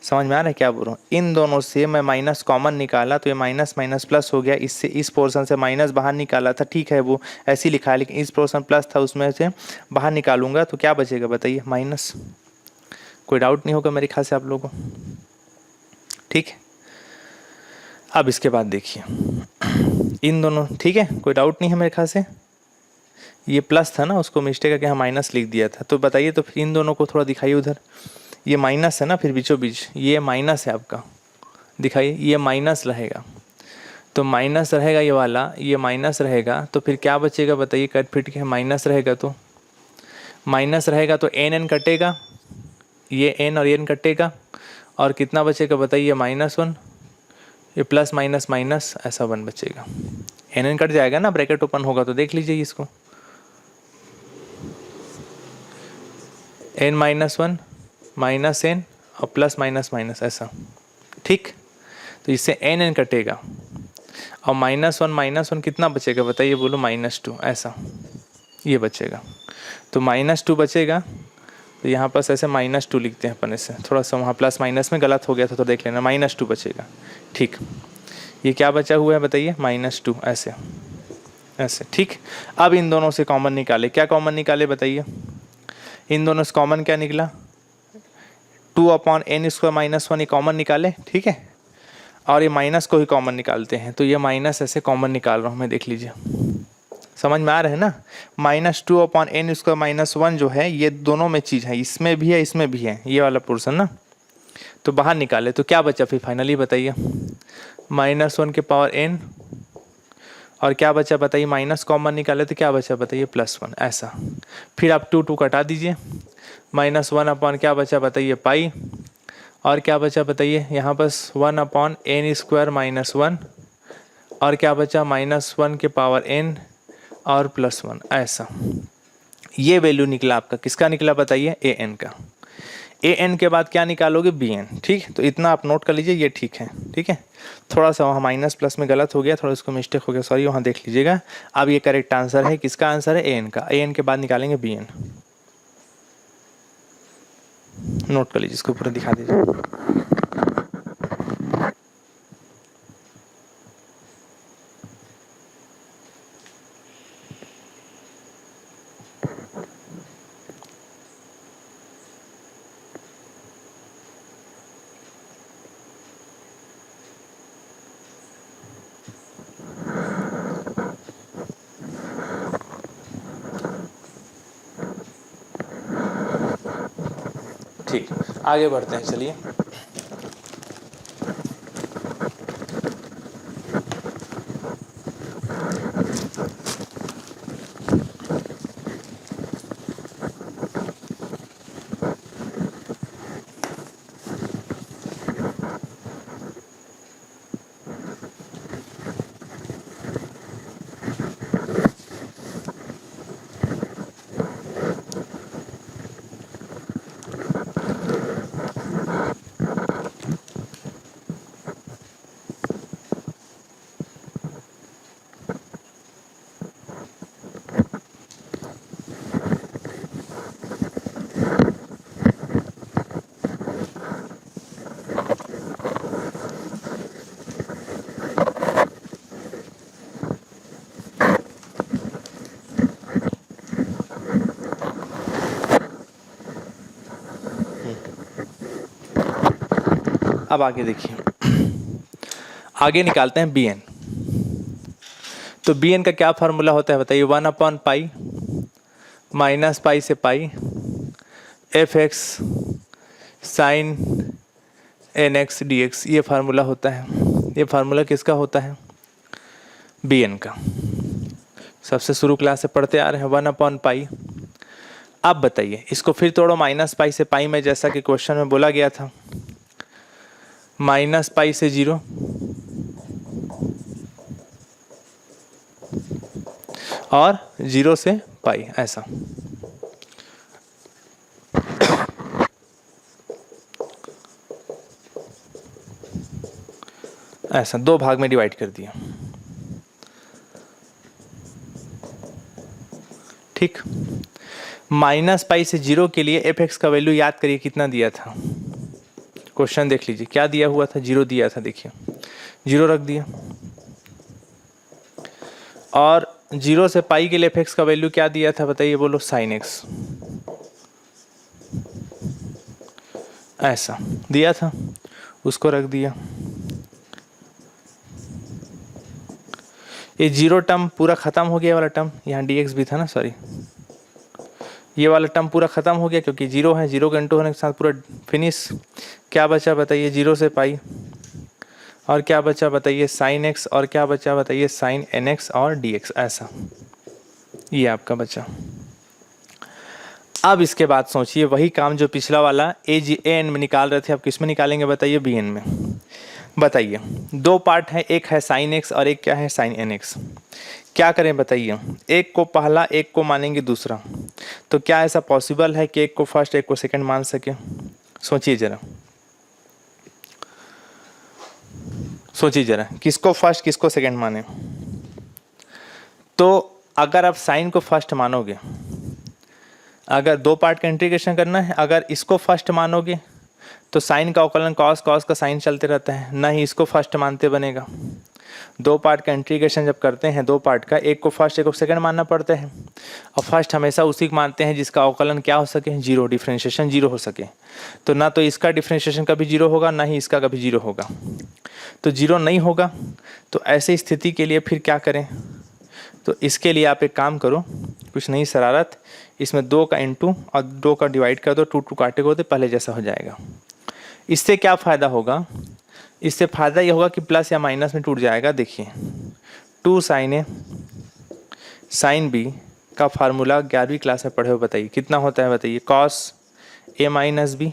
समझ में आ रहा है क्या बोल रहा हूँ। इन दोनों से मैं माइनस कॉमन निकाला तो ये माइनस माइनस प्लस हो गया, इससे इस पोर्शन से माइनस बाहर निकाला था, ठीक है वो ऐसे ही लिखा है, लेकिन इस पोर्शन प्लस था उसमें से बाहर निकालूंगा तो क्या बचेगा बताइए माइनस। कोई डाउट नहीं होगा मेरे ख्याल से आप लोगों को। ठीक है, अब इसके बाद देखिए इन दोनों, ठीक है कोई डाउट नहीं है मेरे ख्याल से, ये प्लस था ना उसको मिस्टेक है कि हाँ माइनस लिख दिया था, तो बताइए तो फिर इन दोनों को थोड़ा दिखाइए उधर, ये माइनस है ना, फिर बीचों बीच ये माइनस है आपका, दिखाइए ये माइनस रहेगा, तो माइनस रहेगा ये वाला, ये माइनस रहेगा तो फिर क्या बचेगा बताइए, कट फिट के माइनस रहेगा तो माइनस रहेगा तो एन कटेगा, ये एन और एन कटेगा और कितना बचेगा बताइए -1, ये प्लस माइनस माइनस ऐसा 1 बचेगा, एन कट जाएगा ना, ब्रैकेट ओपन होगा तो देख लीजिए इसको, n-1 माइनस n और प्लस माइनस माइनस ऐसा। ठीक, तो इससे n कटेगा और -1 कितना बचेगा बताइए बोलो -2, ऐसा ये बचेगा, तो -2 बचेगा, तो यहाँ पर ऐसे -2 लिखते हैं अपन, इससे थोड़ा सा वहाँ प्लस माइनस में गलत हो गया था तो देख लेना, -2 बचेगा। ठीक, ये क्या बचा हुआ है बताइए -2, ऐसे ऐसे, ठीक। अब इन दोनों से कॉमन निकाले, क्या कॉमन निकाले बताइए, इन दोनों से कॉमन क्या निकला, 2/n² माइनस 1 ये कॉमन निकाले, ठीक है। और ये माइनस को ही कॉमन निकालते हैं, तो ये माइनस ऐसे कॉमन निकाल रहा हूँ मैं, देख लीजिए, समझ में आ रहा है ना। -2/n² माइनस 1 जो है ये दोनों में चीज़ है, इसमें भी है इसमें भी है, ये वाला पोर्सन ना। तो बाहर निकाले तो क्या बचा फिर फाइनली बताइए, -1 के पावर n, और क्या बचा बताइए, माइनस कॉमन निकाले तो क्या बचा बताइए, +1, ऐसा। फिर आप 2 कटा दीजिए, -1 अपॉन क्या बचा बताइए, पाई, और क्या बचा बताइए यहाँ बस 1/n² माइनस 1, और क्या बचा -1 के पावर n और +1, ऐसा। ये वैल्यू निकला आपका, किसका निकला बताइए, an का। an के बाद क्या निकालोगे, bn, ठीक। तो इतना आप नोट कर लीजिए, ये ठीक है, ठीक है। थोड़ा सा वहाँ माइनस प्लस में गलत हो गया, थोड़ा इसको मिस्टेक हो गया, सॉरी, वहाँ देख लीजिएगा। अब ये करेक्ट आंसर है, किसका आंसर है, an का। an के बाद निकालेंगे bn, नोट कर लीजिए, इसको पूरा दिखा दीजिए। ठीक, आगे बढ़ते हैं, चलिए। अब आगे देखिए, आगे निकालते हैं bn। तो bn का क्या फार्मूला होता है बताइए, 1/पाई माइनस पाई से पाई fx साइन nx dx, ये फार्मूला होता है। ये फार्मूला किसका होता है, bn का। सबसे शुरू क्लास से पढ़ते आ रहे हैं, 1/पाई। अब बताइए इसको फिर तोड़ो, -पाई से पाई में, जैसा कि क्वेश्चन में बोला गया था, -पाई से 0, और 0 से पाई, ऐसा। ऐसा 2 भाग में डिवाइड कर दिया, ठीक। -पाई से 0 के लिए fx का वैल्यू याद करिए कितना दिया था, क्वेश्चन देख लीजिए, क्या दिया हुआ था, 0 दिया था, देखिए 0 रख दिया। और 0 से पाई के लिए fx का वैल्यू क्या दिया था बताइए, बोलो, sin x, ऐसा दिया था, उसको रख दिया। ये 0 टर्म पूरा ख़त्म हो गया, वाला टर्म, यहाँ dx भी था ना, सॉरी, ये वाला टर्म पूरा ख़त्म हो गया क्योंकि 0 है, 0 के इंटू होने के साथ पूरा फिनिश। क्या बचा बताइए, 0 से पाई, और क्या बचा बताइए, sin x, और क्या बचा बताइए, sin nx और dx, ऐसा। ये आपका बचा। अब इसके बाद सोचिए वही काम जो पिछला वाला an में निकाल रहे थे, अब किस में निकालेंगे बताइए, bn में। बताइए 2 पार्ट है, एक है sin x और एक क्या है, sin nx। क्या करें बताइए, एक को पहला एक को मानेंगे दूसरा, तो क्या ऐसा पॉसिबल है कि एक को फर्स्ट एक को सेकंड मान सके, सोचिए ज़रा, सोचिए ज़रा, किसको फर्स्ट किसको सेकंड माने। तो अगर आप साइन को फर्स्ट मानोगे, अगर 2 पार्ट का इंटीग्रेशन करना है, अगर इसको फर्स्ट मानोगे तो साइन का अवकलन कॉस, कॉस का साइन चलते रहता है, ना ही इसको फर्स्ट मानते बनेगा। दो पार्ट का इंटीग्रेशन जब करते हैं, दो पार्ट का, एक को फर्स्ट एक को सेकंड मानना पड़ता है। और फर्स्ट हमेशा उसी को मानते हैं जिसका अवकलन क्या हो सके, जीरो, डिफ्रेंशिएशन जीरो हो सके। तो ना तो इसका डिफ्रेंशिएशन कभी जीरो होगा, ना ही इसका कभी जीरो होगा। तो जीरो नहीं होगा, तो ऐसी स्थिति के लिए फिर क्या करें? तो इसके लिए आप एक काम करो, कुछ नहीं शरारत, इसमें 2 का इंटू और 2 का डिवाइड कर दो, 2 2 काटे को तो पहले जैसा हो जाएगा। इससे क्या फ़ायदा होगा? इससे फ़ायदा ये होगा कि प्लस या माइनस में टूट जाएगा। देखिए 2 साइन ए साइन बी का फार्मूला 11वीं क्लास में पढ़े हो, बताइए कितना होता है? बताइए cos A minus B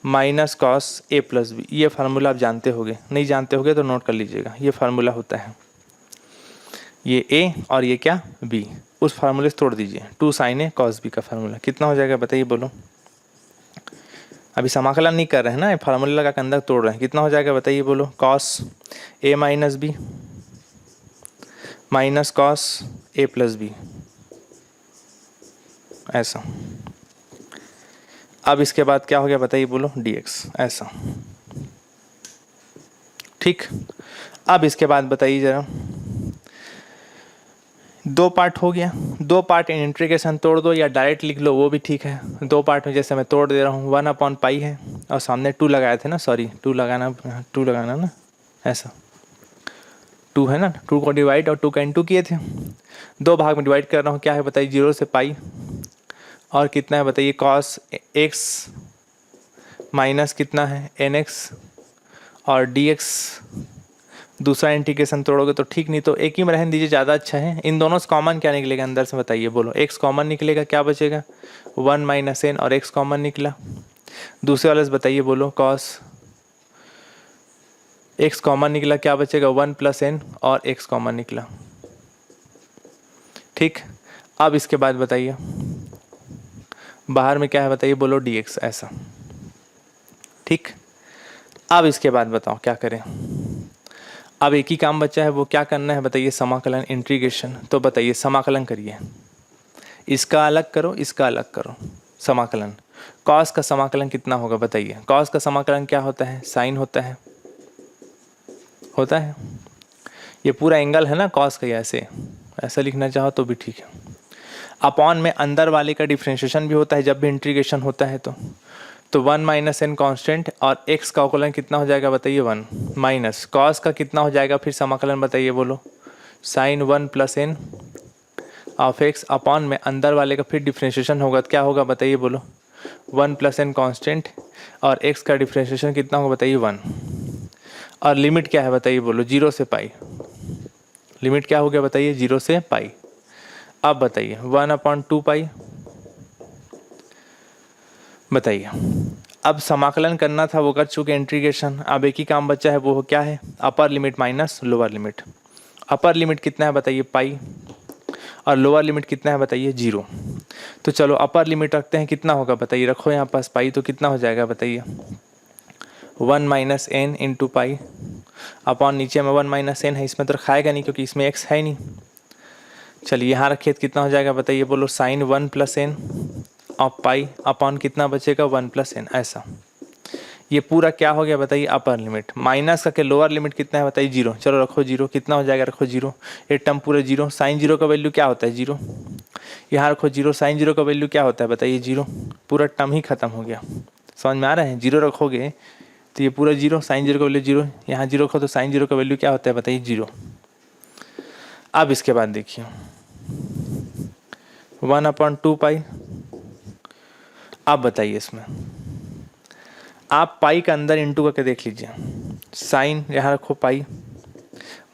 minus cos A plus B. ये फार्मूला आप जानते होगे, नहीं जानते होगे तो नोट कर लीजिएगा। ये फार्मूला होता है, ये ए और ये क्या, बी। उस फार्मूले से तोड़ दीजिए, 2 साइन ए कॉस बी का फार्मूला कितना हो जाएगा? बताइए, बोलो। अभी समाकलन नहीं कर रहे हैं ना, फार्मूला लगा के अंदर तोड़ रहे हैं। कितना हो जाएगा? बताइए, बोलो। Cos A minus B minus cos A plus B, ऐसा। अब इसके बाद क्या हो गया? बताइए, बोलो। dx, ऐसा। ठीक। अब इसके बाद बताइए ज़रा, 2 पार्ट हो गया। 2 पार्ट इन इंटीग्रेशन तोड़ दो या डायरेक्ट लिख लो, वो भी ठीक है। 2 पार्ट में जैसे मैं तोड़ दे रहा हूँ, 1/पाई है और सामने 2 लगाए थे ना, सॉरी 2 लगाना ना, ऐसा 2 है ना। 2 को डिवाइड और 2 का इंटू किए थे, 2 भाग में डिवाइड कर रहा हूँ। क्या है? बताइए, 0 से पाई और कितना है? बताइए कॉस एक्स माइनस कितना है, nx और dx। दूसरा इंटीग्रेशन तोड़ोगे तो ठीक, नहीं तो एक ही में रहने दीजिए, ज़्यादा अच्छा है। इन दोनों से कॉमन क्या निकलेगा अंदर से? बताइए, बोलो। x कॉमन निकलेगा, क्या बचेगा? 1 माइनस n और x कॉमन निकला। दूसरे वाले से बताइए, बोलो। कॉस x कॉमन निकला, क्या बचेगा? 1 प्लस n और x कॉमन निकला। ठीक। अब इसके बाद बताइए बाहर में क्या है? बताइए, बोलो। dx, ऐसा। ठीक। अब इसके बाद बताओ क्या करें? अब एक ही काम बचा है, वो क्या करना है? बताइए, समाकलन, इंटीग्रेशन। तो बताइए समाकलन करिए, इसका अलग करो, इसका अलग करो। समाकलन, कॉस का समाकलन कितना होगा? बताइए। कॉस का समाकलन क्या होता है? साइन होता है, ये पूरा एंगल है ना कॉस का, ऐसे लिखना चाहो तो भी ठीक है। अपॉन में अंदर वाले का डिफ्रेंशिएशन भी होता है जब भी इंटीग्रेशन होता है। तो 1 माइनस एन कॉन्स्टेंट और x का अवकलन कितना हो जाएगा? बताइए, 1 माइनस कॉस का कितना हो जाएगा फिर समाकलन? बताइए, बोलो। Sine 1 plus n of x upon में अंदर वाले का फिर डिफ्रेंशिएशन होगा तो क्या होगा? बताइए, बोलो। 1 प्लस एन कॉन्स्टेंट और x का डिफ्रेंशिएशन कितना होगा? बताइए, 1। और लिमिट क्या है? बताइए, बोलो। 0 से पाई। लिमिट क्या हो गया? बताइए, 0 से पाई। अब बताइए 1/2 पाई। बताइए, अब समाकलन करना था वो कर चुके इंटीग्रेशन। अब एक ही काम बचा है, वो क्या है? Upper limit minus lower limit. Upper limit कितना है? बताइए, पाई। और लोअर लिमिट कितना है? बताइए, 0। तो चलो अपर लिमिट रखते हैं, कितना होगा? बताइए, रखो यहाँ पास पाई, तो कितना हो जाएगा? बताइए, 1 minus n into pi upon नीचे में 1 माइनस एन है, इसमें तो रखाएगा नहीं क्योंकि इसमें x है नहीं। चलिए यहाँ रखिए तो कितना हो जाएगा? बताइए, बोलो। Sine 1 plus n of pi upon कितना बचेगा? 1 प्लस एन, ऐसा। ये पूरा क्या हो गया? बताइए, अपर लिमिट। माइनस करके लोअर लिमिट कितना है? बताइए, 0। चलो रखो 0, कितना हो जाएगा? रखो 0। ये टर्म पूरा 0। साइन 0 का वैल्यू क्या होता है? 0। यहाँ रखो 0। साइन 0 का वैल्यू क्या होता है? बताइए, 0। पूरा टर्म ही खत्म हो गया। समझ में आ रहा है? 0 रखोगे तो ये पूरा 0, साइन 0 का वैल्यू 0, यहाँ 0 रखो तो साइन 0 का वैल्यू क्या होता है? बताइए, 0। अब इसके बाद देखिए 1/2 पाई। अब बताइए इसमें आप पाई का अंदर इंटू करके देख लीजिए। साइन यहाँ रखो पाई,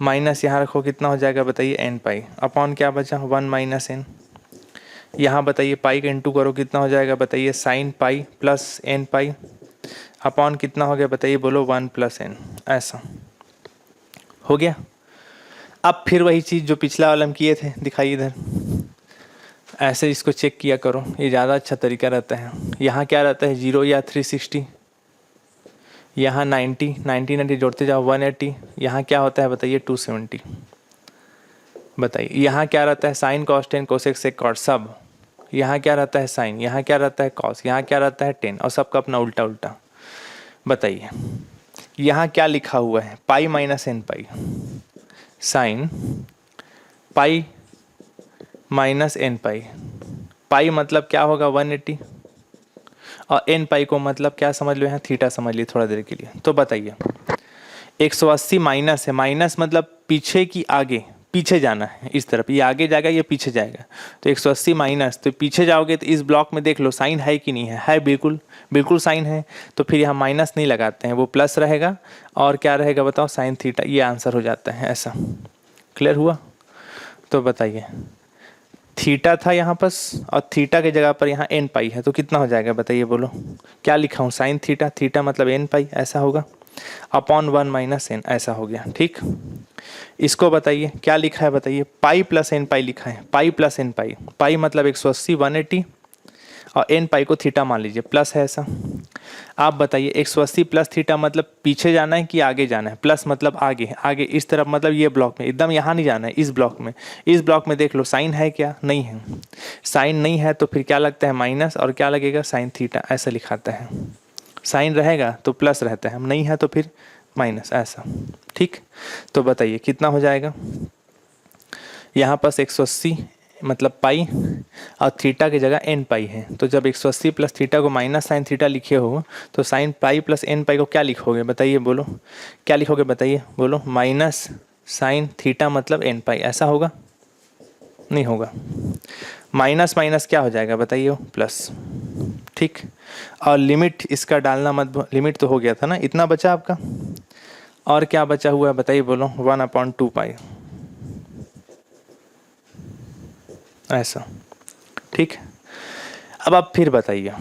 माइनस यहाँ रखो, कितना हो जाएगा? बताइए, एन पाई अपॉन क्या बचा? 1 माइनस एन। यहाँ बताइए पाई का इंटू करो, कितना हो जाएगा? बताइए, sine pi plus n pi upon कितना हो गया? बताइए, बोलो। 1 प्लस एन, ऐसा हो गया। अब फिर वही चीज़ जो पिछला वाला हम किए थे, दिखाइए इधर। ऐसे इसको चेक किया करो, ये ज़्यादा अच्छा तरीका रहता है। यहाँ क्या रहता है? 0 या 360, यहाँ 90 जोड़ते जाओ 180, यहाँ क्या होता है? बताइए, 270। बताइए, यहाँ क्या रहता है? Sine cos tan cosec sec cot सब। यहाँ क्या रहता है? साइन। यहाँ क्या रहता है? कॉस। यहाँ क्या रहता है? टेन। और सबका अपना उल्टा उल्टा। बताइए, यहाँ क्या लिखा हुआ है? पाई माइनस एन पाई। साइन पाई माइनस एन पाई। पाई मतलब क्या होगा 180, और एन पाई को मतलब क्या समझ लो, यहाँ थीटा समझ ली थोड़ा देर के लिए। तो बताइए 180 माइनस है, माइनस मतलब पीछे की आगे, पीछे जाना है इस तरफ, ये आगे जाएगा ये पीछे जाएगा। तो 180 माइनस, तो पीछे जाओगे तो इस ब्लॉक में देख लो साइन है कि नहीं है बिल्कुल बिल्कुल साइन है। तो फिर यहाँ माइनस नहीं लगाते हैं, वो प्लस रहेगा, और क्या रहेगा बताओ, साइन थीटा। ये आंसर हो जाता है ऐसा। क्लियर हुआ? तो बताइए थीटा था यहाँ पर, और थीटा की जगह पर यहाँ एन पाई है, तो कितना हो जाएगा बताइए, बोलो क्या लिखा हूँ, साइन थीटा, थीटा मतलब एन पाई, ऐसा होगा, अपॉन 1 माइनस एन, ऐसा हो गया। ठीक, इसको बताइए क्या लिखा है, बताइए पाई प्लस एन पाई लिखा है, पाई प्लस एन पाई। पाई मतलब 180 180, और एन पाई को थीटा मान लीजिए, प्लस है ऐसा। आप बताइए 180 प्लस थीटा मतलब पीछे जाना है कि आगे जाना है, प्लस मतलब आगे, आगे इस तरफ मतलब ये ब्लॉक में, एकदम यहाँ नहीं जाना है, इस ब्लॉक में। इस ब्लॉक में देख लो साइन है क्या, नहीं है, साइन नहीं है, तो फिर क्या लगता है माइनस, और क्या लगेगा साइन थीटा, ऐसा लिखाता है। साइन रहेगा तो प्लस रहता है, नहीं है तो फिर माइनस, ऐसा। ठीक, तो बताइए कितना हो जाएगा, यहाँ पास 180 मतलब पाई, और थीटा की जगह एन पाई है। तो जब 180 प्लस थीटा को माइनस साइन थीटा लिखे हो, तो साइन पाई प्लस एन पाई को क्या लिखोगे बताइए, बोलो क्या लिखोगे बताइए, बोलो माइनस साइन थीटा मतलब एन पाई, ऐसा होगा? नहीं होगा, माइनस माइनस क्या हो जाएगा बताइए, प्लस। ठीक, और लिमिट इसका डालना मत, लिमिट तो हो गया था ना, इतना बचा आपका, और क्या बचा हुआ है बताइए, बोलो 1/2 पाई, ऐसा। ठीक, अब आप फिर बताइए,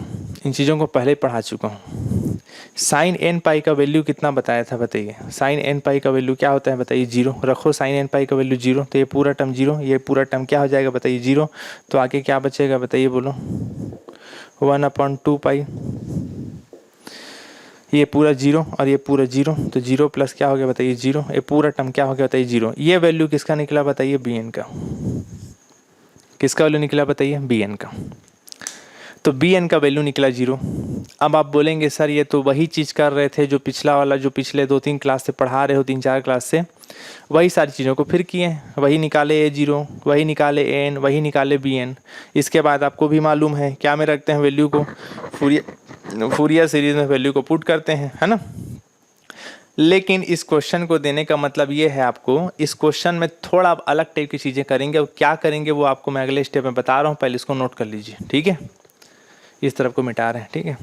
इन चीज़ों को पहले पढ़ा चुका हूँ। साइन एन पाई का वैल्यू कितना बताया था बताइए, साइन एन पाई का वैल्यू क्या होता है बताइए, जीरो। रखो साइन एन पाई का वैल्यू जीरो, तो ये पूरा टर्म जीरो, ये पूरा टर्म क्या हो जाएगा बताइए, जीरो। तो आगे क्या बचेगा बताइए, बोलो 1/2 पाई, ये पूरा जीरो और ये पूरा जीरो, तो जीरो प्लस क्या हो गया बताइए, जीरो, ये पूरा टर्म क्या हो गया बताइए, जीरो। ये वैल्यू किसका निकला बताइए, बी एन का। किसका वैल्यू निकला बताइए, बी एन का। तो बी एन का वैल्यू निकला जीरो। अब आप बोलेंगे सर ये तो वही चीज़ कर रहे थे जो पिछला वाला, जो पिछले 2-3 क्लास से पढ़ा रहे हो, 3-4 क्लास से, वही सारी चीज़ों को फिर किए, वही निकाले ए जीरो, वही निकाले एन, वही निकाले बी एन। इसके बाद आपको भी मालूम है क्या में रखते हैं वैल्यू को, फूरियर सीरीज में वैल्यू को पुट करते हैं, है ना। लेकिन इस क्वेश्चन को देने का मतलब ये है, आपको इस क्वेश्चन में थोड़ा अलग टाइप की चीज़ें करेंगे, और क्या करेंगे वो आपको मैं अगले स्टेप में बता रहा हूँ, पहले इसको नोट कर लीजिए, ठीक है। इस तरफ को मिटा रहे हैं, ठीक है।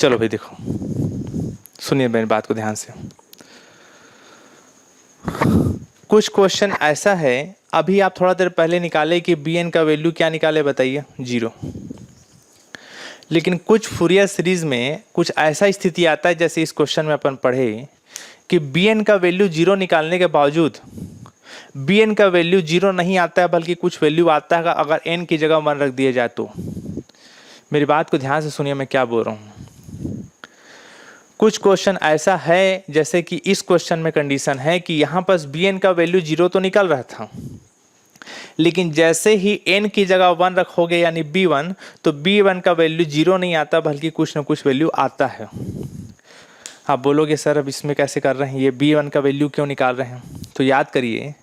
चलो भाई देखो, सुनिए मेरी बात को ध्यान से। कुछ क्वेश्चन ऐसा है, अभी आप थोड़ा देर पहले निकाले कि बी एन का वैल्यू क्या निकाले बताइए, जीरो। लेकिन कुछ फूरियर सीरीज में कुछ ऐसा स्थिति आता है, जैसे इस क्वेश्चन में अपन पढ़े कि बी एन का वैल्यू जीरो निकालने के बावजूद बी एन का वैल्यू जीरो नहीं आता है, बल्कि कुछ वैल्यू आता है अगर एन की जगह 1 रख दिया जाए तो। मेरी बात को ध्यान से सुनिए मैं क्या बोल रहा हूँ। कुछ क्वेश्चन ऐसा है जैसे कि इस क्वेश्चन में कंडीशन है कि यहाँ पर बी एन का वैल्यू 0 तो निकल रहा था, लेकिन जैसे ही n की जगह 1 रखोगे यानी b1, तो b1 का वैल्यू 0 नहीं आता बल्कि कुछ ना कुछ वैल्यू आता है। आप बोलोगे सर अब इसमें कैसे कर रहे हैं, ये b1 का वैल्यू क्यों निकाल रहे हैं? तो याद करिए,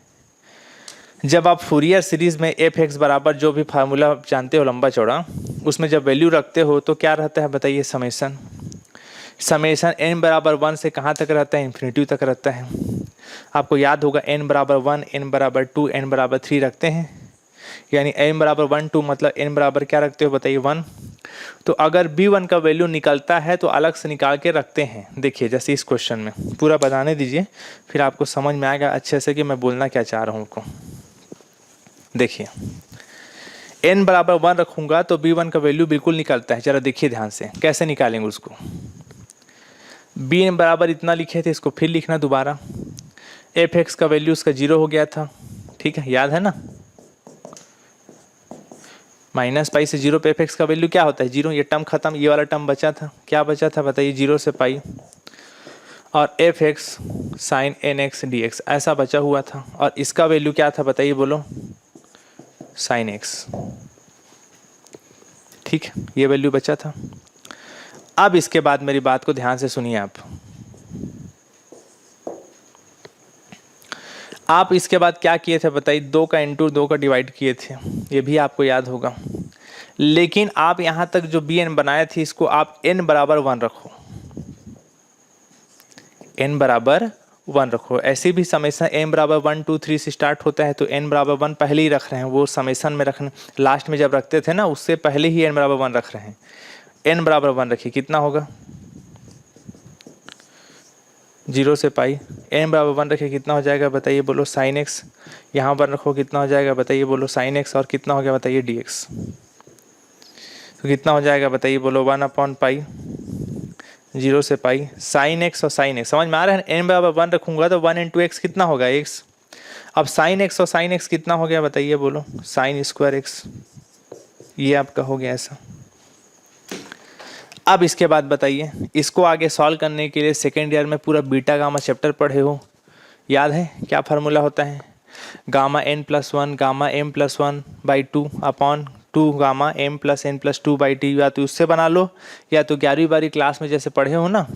जब आप फूरियर सीरीज में f(x) बराबर जो भी फार्मूला जानते हो लंबा चौड़ा, उसमें जब वैल्यू रखते हो तो क्या रहता है बताइए? समेशन n बराबर 1 से कहाँ तक रहता है? इन्फिनिटी तक रहता है। आपको याद होगा n बराबर 1, n बराबर 2, n बराबर 3 रखते हैं, यानी n बराबर 1 2 मतलब n बराबर क्या रखते हो बताइए? 1। तो अगर b1 का वैल्यू निकलता है तो अलग से निकाल के रखते हैं। देखिए जैसे इस क्वेश्चन में पूरा बताने दीजिए, फिर आपको समझ में आएगा अच्छे से कि मैं बोलना क्या चाह रहा हूँ आपको। देखिए n बराबर 1 रखूँगा तो b1 का वैल्यू बिल्कुल निकलता है। जरा देखिए ध्यान से कैसे निकालेंगे उसको। b बराबर इतना लिखे थे, इसको फिर लिखना दोबारा। f(x) का वैल्यू उसका 0 हो गया था, ठीक है, याद है ना? -π से 0 पे f(x) का वैल्यू क्या होता है? 0। ये टर्म खत्म, ये वाला टर्म बचा था। क्या बचा था बताइए? 0 से π और f(x) sin nx dx ऐसा बचा हुआ था। और इसका वैल्यू क्या था बताइए? बोलो, sin x। ठीक है, ये वैल्यू बचा था। अब इसके बाद मेरी बात को ध्यान से सुनिए आप इसके बाद क्या किए थे बताइए? 2 का इंटू 2 का डिवाइड किए थे, ये भी आपको याद होगा। लेकिन आप यहाँ तक जो bn बनाए थे इसको आप n बराबर 1 रखो, n बराबर 1 रखो। ऐसे भी समेसन n बराबर 1 2 3 से स्टार्ट होता है, तो n बराबर 1 पहले ही रख रहे हैं। वो समेसन में रखने लास्ट में जब रखते थे ना, उससे पहले ही n बराबर 1 रख रहे हैं। n बराबर 1 रखिए, कितना होगा? 0 से π। n बराबर 1 रखिए, कितना हो जाएगा बताइए? बोलो, sin x। यहाँ पर रखो, कितना हो जाएगा बताइए? बोलो, sin x। और कितना हो गया बताइए? dx। तो कितना हो जाएगा बताइए? बोलो, 1/π 0 से π sin x और sin x। समझ में आ रहा है? n बराबर 1 रखूँगा तो 1 × x कितना होगा? x। अब sin x और sin x कितना हो गया बताइए? बोलो, sin² x। ये आपका हो गया ऐसा। अब इसके बाद बताइए, इसको आगे सॉल्व करने के लिए सेकेंड ईयर में पूरा बीटा गामा चैप्टर पढ़े हो, याद है क्या फार्मूला होता है? Gamma n+1 gamma m+1/2 upon 2 gamma m+n+2/t। या तो उससे बना लो, या तो 11वीं बारी क्लास में जैसे पढ़े हो ना,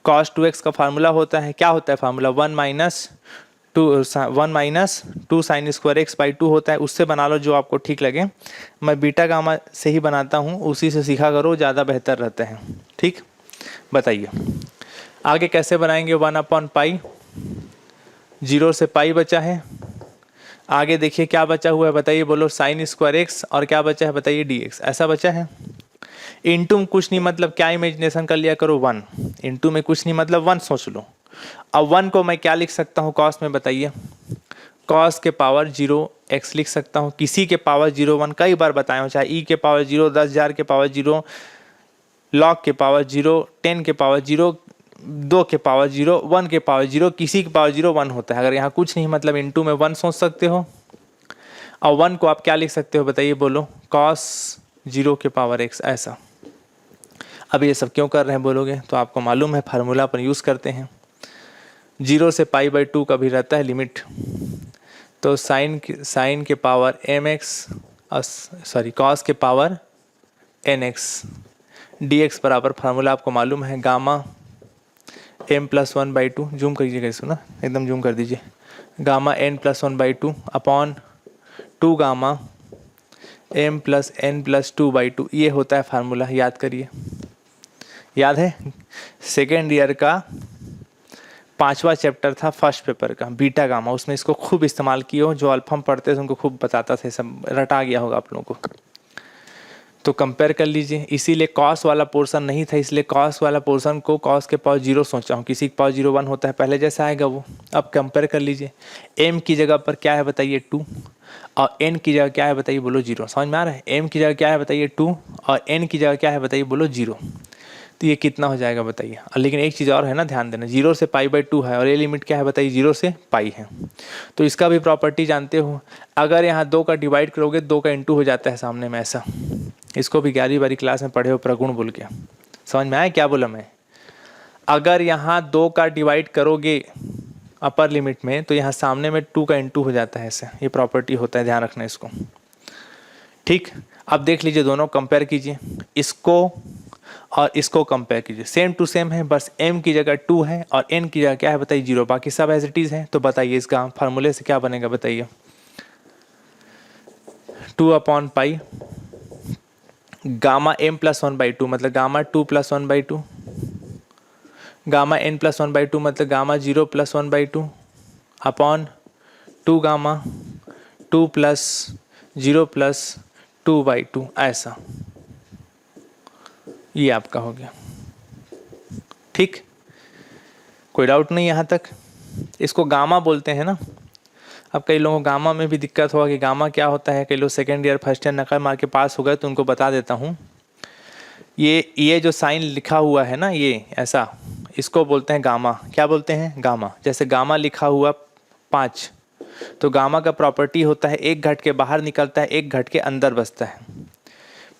cos 2x का फार्मूला होता है। क्या होता है फार्मूला? 1 - 2 sin² x/2 होता है। उससे बना लो जो आपको ठीक लगे। मैं बीटा गामा से ही बनाता हूँ, उसी से सीखा करो, ज़्यादा बेहतर रहता है। ठीक, बताइए आगे कैसे बनाएंगे? 1/π 0 से π बचा है। आगे देखिए क्या बचा हुआ है बताइए? बोलो, sin² x। और क्या बचा है बताइए? dx। ऐसा बचा है। इंटू में कुछ नहीं मतलब क्या इमेजिनेशन कर लिया करो? 1। इंटू में कुछ नहीं मतलब 1 सोच लो। अब 1 को मैं क्या लिख सकता हूँ कॉस में बताइए? कॉस के पावर 0 x लिख सकता हूँ। किसी के पावर 0 1 कई बार बताया हूँ, चाहे e के पावर 0, 10,000 के पावर 0, log के पावर 0, 10 के पावर 0, 2 के पावर 0, 1 के पावर 0, किसी के पावर 0 1 होता है। अगर यहाँ कुछ नहीं मतलब इंटू में 1 सोच सकते हो। और 1 को आप क्या लिख सकते हो बताइए? बोलो, cos 0 के पावर x। ऐसा। अब ये सब क्यों कर रहे हैं बोलोगे? तो आपको मालूम है फार्मूला पर यूज़ करते हैं। 0 से π/2 का भी रहता है लिमिट, तो साइन के पावर mx सॉरी cos के पावर nx dx बराबर फार्मूला आपको मालूम है गामा m+1/2। जूम करिएगा इसको ना, एकदम जूम कर दीजिए। Gamma n+1/2 upon 2 gamma m+n+2/2। ये होता है फार्मूला, याद करिए। याद है? सेकेंड ईयर का 5वां चैप्टर था फर्स्ट पेपर का, बीटा गामा। उसमें इसको खूब इस्तेमाल किए हो। जो अल्फम पढ़ते थे उनको खूब बताता था, सब रटा गया होगा आप लोगों को। तो कंपेयर कर लीजिए। इसीलिए कॉस वाला पोर्शन नहीं था, इसलिए कॉस वाला पोर्शन को कॉस के पावर 0 सोचा हूँ। किसी के पावर 0 1 होता है, पहले जैसा आएगा वो। अब कंपेयर कर लीजिए। m की जगह पर क्या है बताइए? 2। और n की जगह क्या है बताइए? बोलो, 0। समझ में आ रहा है? m की जगह क्या है बताइए? 2। और n की जगह क्या है बताइए? बोलो, 0। तो ये कितना हो जाएगा बताइए? लेकिन एक चीज़ और है ना, ध्यान देना, 0 से π/2 है और ये लिमिट क्या है बताइए? 0 से π है। तो इसका भी प्रॉपर्टी जानते हो। अगर यहाँ 2 का डिवाइड करोगे 2 का इंटू हो जाता है सामने में, ऐसा। इसको भी 11वीं बारी क्लास में पढ़े हो, प्रगुण बोल के। समझ में आया क्या बोला मैं? अगर यहाँ 2 का डिवाइड करोगे अपर लिमिट में तो यहाँ सामने में 2 का इंटू हो जाता है, ऐसे ये प्रॉपर्टी होता है, ध्यान रखना इसको। ठीक, अब देख लीजिए, दोनों कंपेयर कीजिए, इसको और इसको कंपेयर कीजिए, सेम टू सेम है, बस m की जगह 2 है और n की जगह क्या है बताइए 0, बाकी सब एज इट इज है। तो बताइए इसका फार्मूले से क्या बनेगा बताइए, 2/पाई गामा m प्लस 1/2 मतलब gamma 2 plus 1/2, gamma n plus 1/2 मतलब gamma 0 plus 1/2 upon 2 gamma 2 plus 0 plus 2/2, ऐसा ये आपका हो गया। ठीक, कोई डाउट नहीं यहाँ तक। इसको गामा बोलते हैं ना। अब कई लोगों को गामा में भी दिक्कत होगा कि गामा क्या होता है, कई लोग सेकेंड ईयर फर्स्ट ईयर नकल मार के पास हो गए तो उनको बता देता हूँ। ये जो साइन लिखा हुआ है ना, ये ऐसा, इसको बोलते हैं गामा। क्या बोलते हैं? गामा। जैसे गामा लिखा हुआ 5, तो गामा का प्रॉपर्टी होता है एक घट के बाहर निकलता है, एक घट के अंदर बसता है।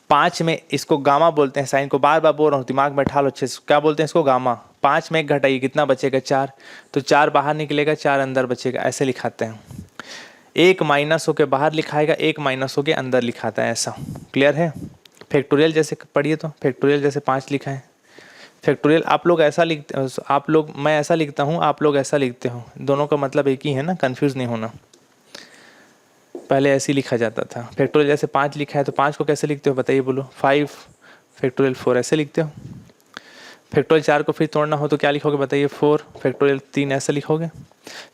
5 में इसको गामा बोलते हैं, साइन को बार बार बोल रहा हूँ, दिमाग में बैठा लो अच्छे से। क्या बोलते हैं इसको? गामा। 5 में एक घटाइए, कितना बचेगा? 4। तो 4 बाहर निकलेगा, 4 अंदर बचेगा, ऐसे लिखाते हैं। एक माइनस होके बाहर लिखाएगा, एक माइनस होके अंदर लिखाता है, ऐसा। क्लियर है? फैक्टोरियल जैसे पढ़िए तो, फैक्टोरियल जैसे 5 लिखा है। फैक्टोरियल आप लोग ऐसा लिखते हो, आप लोग, मैं ऐसा लिखता हूँ, आप लोग ऐसा लिखते हो, दोनों का मतलब एक ही है ना, कंफ्यूज नहीं होना। पहले ऐसे ही लिखा जाता था। फैक्टोरियल जैसे 5 लिखा है तो 5 को कैसे लिखते हो बताइए, बोलो? 5 फैक्टोरियल 4 ऐसे लिखते हो। फैक्टोरियल 4 को फिर तोड़ना हो तो क्या लिखोगे बताइए? 4 फैक्टोरियल 3 ऐसा लिखोगे।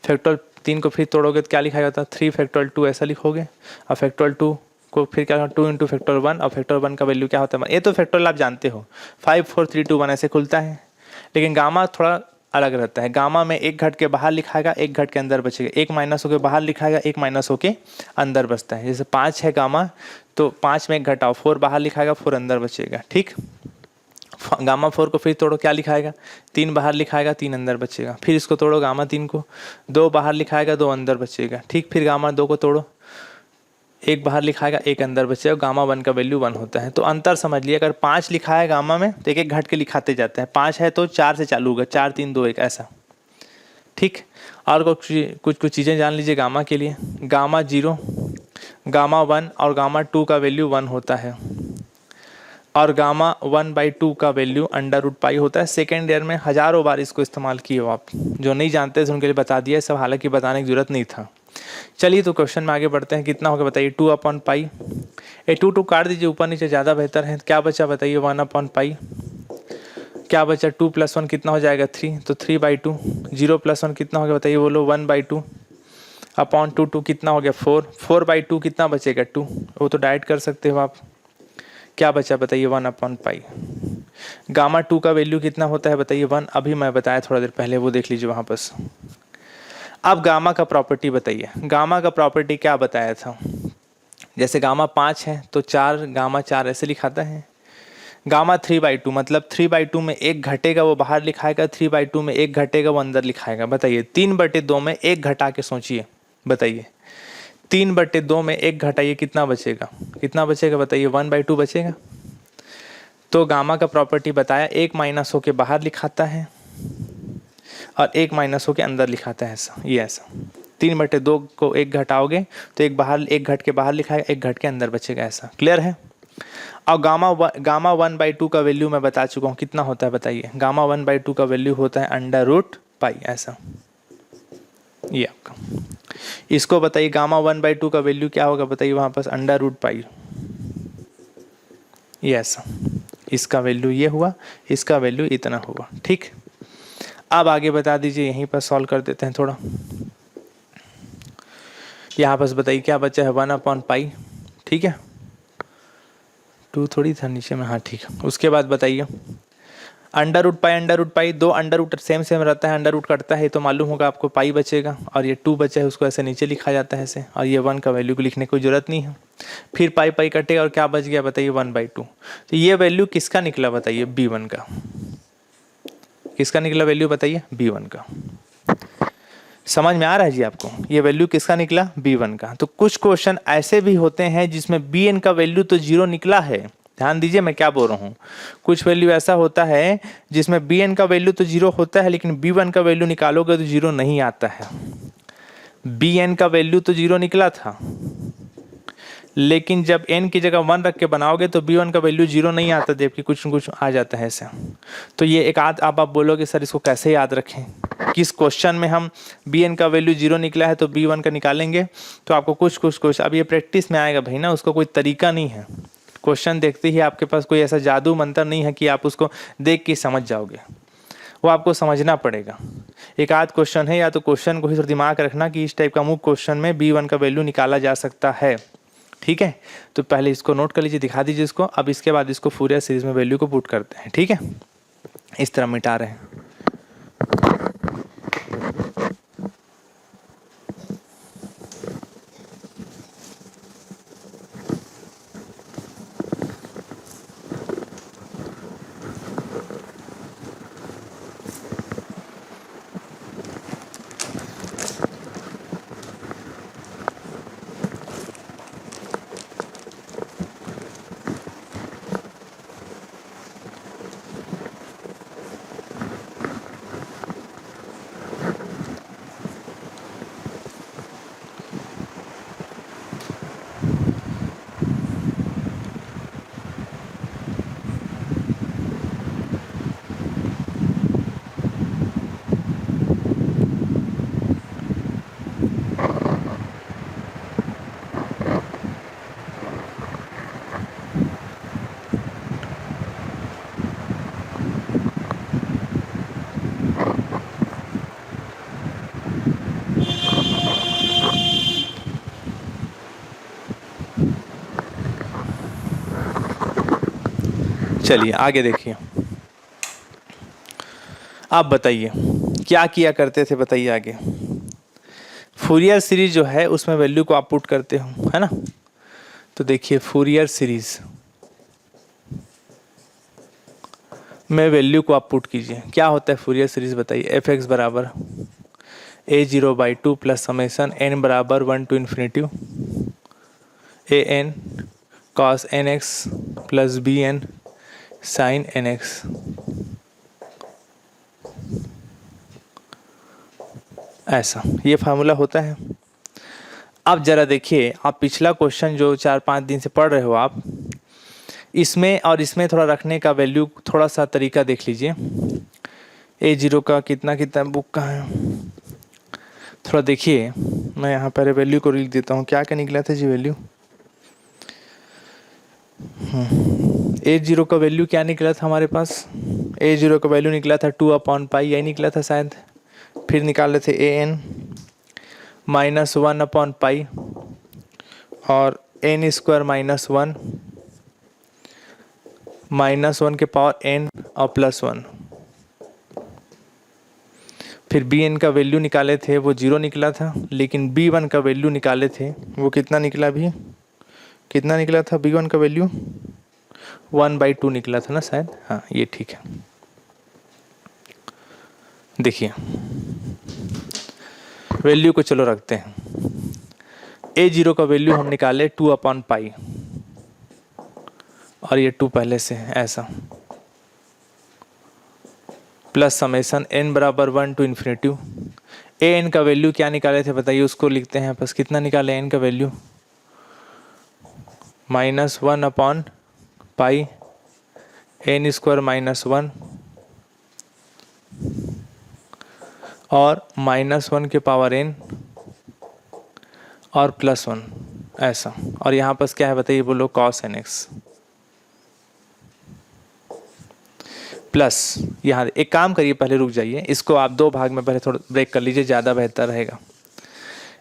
फैक्टोरियल 3 को फिर तोड़ोगे तो क्या लिखा जाता है? 3 फैक्टोरियल 2 ऐसा लिखोगे। और फैक्टोरियल 2 को फिर क्या, 2 इंटू फैक्टोरियल 1, और फैक्टोरियल 1 का वैल्यू क्या होता है? ये तो फैक्टोरियल आप जानते हो, 5 4 3 2 1 ऐसे खुलता है। लेकिन गामा थोड़ा अलग रहता है। गामा में एक घट के बाहर लिखाएगा, एक घट के अंदर बचेगा। एक माइनस होके बाहर लिखाएगा, एक माइनस होके अंदर बचता है। जैसे 5 है गामा, तो 5 में एक घटाओ, 4 बाहर लिखाएगा, 4 अंदर बचेगा। ठीक, गामा 4 को फिर तोड़ो, क्या लिखाएगा? 3 बाहर लिखाएगा, 3 अंदर बचेगा। फिर इसको तोड़ो, गामा 3 को, 2 बाहर लिखाएगा, 2 अंदर बचेगा। ठीक, फिर गामा 2 को तोड़ो, 1 बाहर लिखाएगा, 1 अंदर बचेगा। गामा 1 का वैल्यू 1 होता है। तो अंतर समझ लिया, अगर 5 लिखा है गामा में तो एक एक घट के लिखाते जाते हैं। 5 है तो 4 से चालू होगा, 4 3 2 1 ऐसा। ठीक, और कुछ चीज़ें जान लीजिए गामा के लिए। गामा 0, गामा 1 और गामा 2 का वैल्यू 1 होता है, और गामा 1/2 का वैल्यू √पाई होता है। सेकेंड ईयर में हज़ारों बार इसको इस्तेमाल किए हो आप, जो नहीं जानते थे उनके लिए बता दिया सब, हालांकि बताने की जरूरत नहीं था। चलिए तो क्वेश्चन में आगे बढ़ते हैं। कितना होगा बताइए? 2/पाई। ये 2 काट दीजिए ऊपर नीचे, ज़्यादा बेहतर है। क्या बचा बताइए? 1/पाई। क्या बचा? 2 + 1 कितना हो जाएगा? 3, तो 3/2। 0 + 1 कितना हो गया बताइए, बोलो? 1/2 अपॉन 2 कितना हो गया? 4। 4/2 कितना बचेगा? 2। वो तो डायरेक्ट कर सकते हो आप। क्या बचा बताइए? 1/पाई। गामा 2 का वैल्यू कितना होता है बताइए? 1। अभी मैं बताया थोड़ा देर पहले, वो देख लीजिए वहाँ पर। अब गामा का प्रॉपर्टी बताइए। गामा का प्रॉपर्टी क्या बताया था? जैसे गामा 5 है तो 4 गामा 4 ऐसे लिखाता है। गामा 3/2 मतलब 3/2 में एक घटेगा वो बाहर लिखाएगा, 3/2 में एक घटेगा वो अंदर लिखाएगा। बताइए 3/2 में एक घटा के सोचिए, बताइए 3/2 में एक घटाइए, कितना बचेगा? कितना बचेगा बताइए? 1/2 बचेगा। तो गामा का प्रॉपर्टी बताया, एक माइनस होके बाहर लिखाता है और एक माइनस होके अंदर लिखाता है, ऐसा, ये ऐसा। 3/2 को एक घटाओगे तो एक घट के बाहर लिखाएगा, एक घट के अंदर बचेगा, ऐसा। क्लियर है? और गामा 1/2 का वैल्यू मैं बता चुका हूँ, कितना होता है बताइए? गामा 1/2 का वैल्यू होता है √पाई, ऐसा। ये आपका, इसको बताइए गामा 1/2 का वैल्यू क्या होगा बताइए वहाँ पर? √पाई, ये ऐसा। इसका वैल्यू ये हुआ, इसका वैल्यू इतना हुआ। ठीक, अब आगे बता दीजिए, यहीं पर सॉल्व कर देते हैं थोड़ा। यहाँ पर बताइए क्या बचा है? 1/पाई। ठीक है, 2 थोड़ी था नीचे में, हाँ ठीक है। उसके बाद बताइए √पाई, 2 अंडर सेम रहता है, अंडर रूट कटता है तो मालूम होगा आपको, पाई बचेगा। और ये 2 बचा है उसको ऐसे नीचे लिखा जाता है ऐसे, और ये 1 का वैल्यू को लिखने की कोई जरूरत नहीं है। फिर पाई कटेगा और क्या बच गया बताइए? 1/2। तो ये वैल्यू किसका निकला बताइए? B1 का। किसका निकला वैल्यू बताइए? B1 का। समझ में आ रहा है जी आपको? ये वैल्यू किसका निकला? B1 का। तो कुछ क्वेश्चन ऐसे भी होते हैं जिसमें Bn का वैल्यू तो 0 निकला है, ध्यान दीजिए मैं क्या बोल रहा हूँ। कुछ वैल्यू ऐसा होता है जिसमें बी एन का वैल्यू तो जीरो होता है, लेकिन बी वन का वैल्यू निकालोगे तो जीरो नहीं आता है। बी एन का वैल्यू तो जीरो निकला था, लेकिन जब n की जगह 1 रख के बनाओगे तो b1 का वैल्यू जीरो नहीं आता, जबकि कुछ न कुछ आ जाता है ऐसे। तो ये एक आध आप बोलोगे सर इसको कैसे याद रखें, किस क्वेश्चन में हम bn का वैल्यू जीरो निकला है तो b1 का निकालेंगे, तो आपको कुछ अब ये प्रैक्टिस में आएगा भाई ना, उसका कोई तरीका नहीं है। क्वेश्चन देखते ही आपके पास कोई ऐसा जादू मंत्र नहीं है कि आप उसको देख के समझ जाओगे, वो आपको समझना पड़ेगा। एक आध क्वेश्चन है, या तो क्वेश्चन को ही थोड़ा दिमाग रखना कि इस टाइप का अमुक क्वेश्चन में b1 का वैल्यू निकाला जा सकता है, ठीक है। तो पहले इसको नोट कर लीजिए, दिखा दीजिए इसको। अब इसके बाद इसको फूरियर सीरीज में वैल्यू को पुट करते हैं, ठीक है। इस तरह मिटा रहे हैं। चलिए आगे देखिए। आप बताइए क्या किया करते थे, बताइए आगे। फूरियर सीरीज जो है उसमें वैल्यू को आप पुट करते हो, है ना। तो देखिए फूरियर सीरीज में वैल्यू को आप पुट कीजिए। क्या होता है फूरियर सीरीज बताइए। एफ एक्स बराबर a0/2 प्लस समेसन n बराबर 1 to infinity a n cos n x plus b n sine n x. ऐसा ये फार्मूला होता है। अब जरा देखिए, आप पिछला क्वेश्चन जो 4-5 दिन से पढ़ रहे हो आप, इसमें और इसमें थोड़ा रखने का वैल्यू थोड़ा सा तरीका देख लीजिए। a0 का कितना बुक का है, थोड़ा देखिए। मैं यहाँ पर वैल्यू को लिख देता हूँ। क्या क्या निकला था जी वैल्यू। a0 का वैल्यू क्या निकला था हमारे पास। a0 का वैल्यू निकला था 2/पाई, यही निकला था शायद। फिर निकाले थे an -1/पाई और n² -1 के पावर n और +1। फिर bn का वैल्यू निकाले थे, वो 0 निकला था, लेकिन b1 का वैल्यू निकाले थे, वो कितना निकला भी, कितना निकला था b1 का वैल्यू 1/2 निकला था ना शायद। हाँ ये ठीक है। देखिए वैल्यू को चलो रखते हैं। a0 का वैल्यू हम निकाले 2/पाई और ये 2 पहले से है ऐसा, प्लस समेसन n बराबर 1 टू इन्फिनिटी। an का वैल्यू क्या निकाले थे बताइए, उसको लिखते हैं। बस कितना निकाले n का वैल्यू -1/पाई n² -1 और -1 के पावर n और +1 ऐसा। और यहाँ पर क्या है बताइए, बोलो cos nx प्लस। यहाँ एक काम करिए, पहले रुक जाइए, इसको आप 2 भाग में पहले थोड़ा ब्रेक कर लीजिए, ज़्यादा बेहतर रहेगा।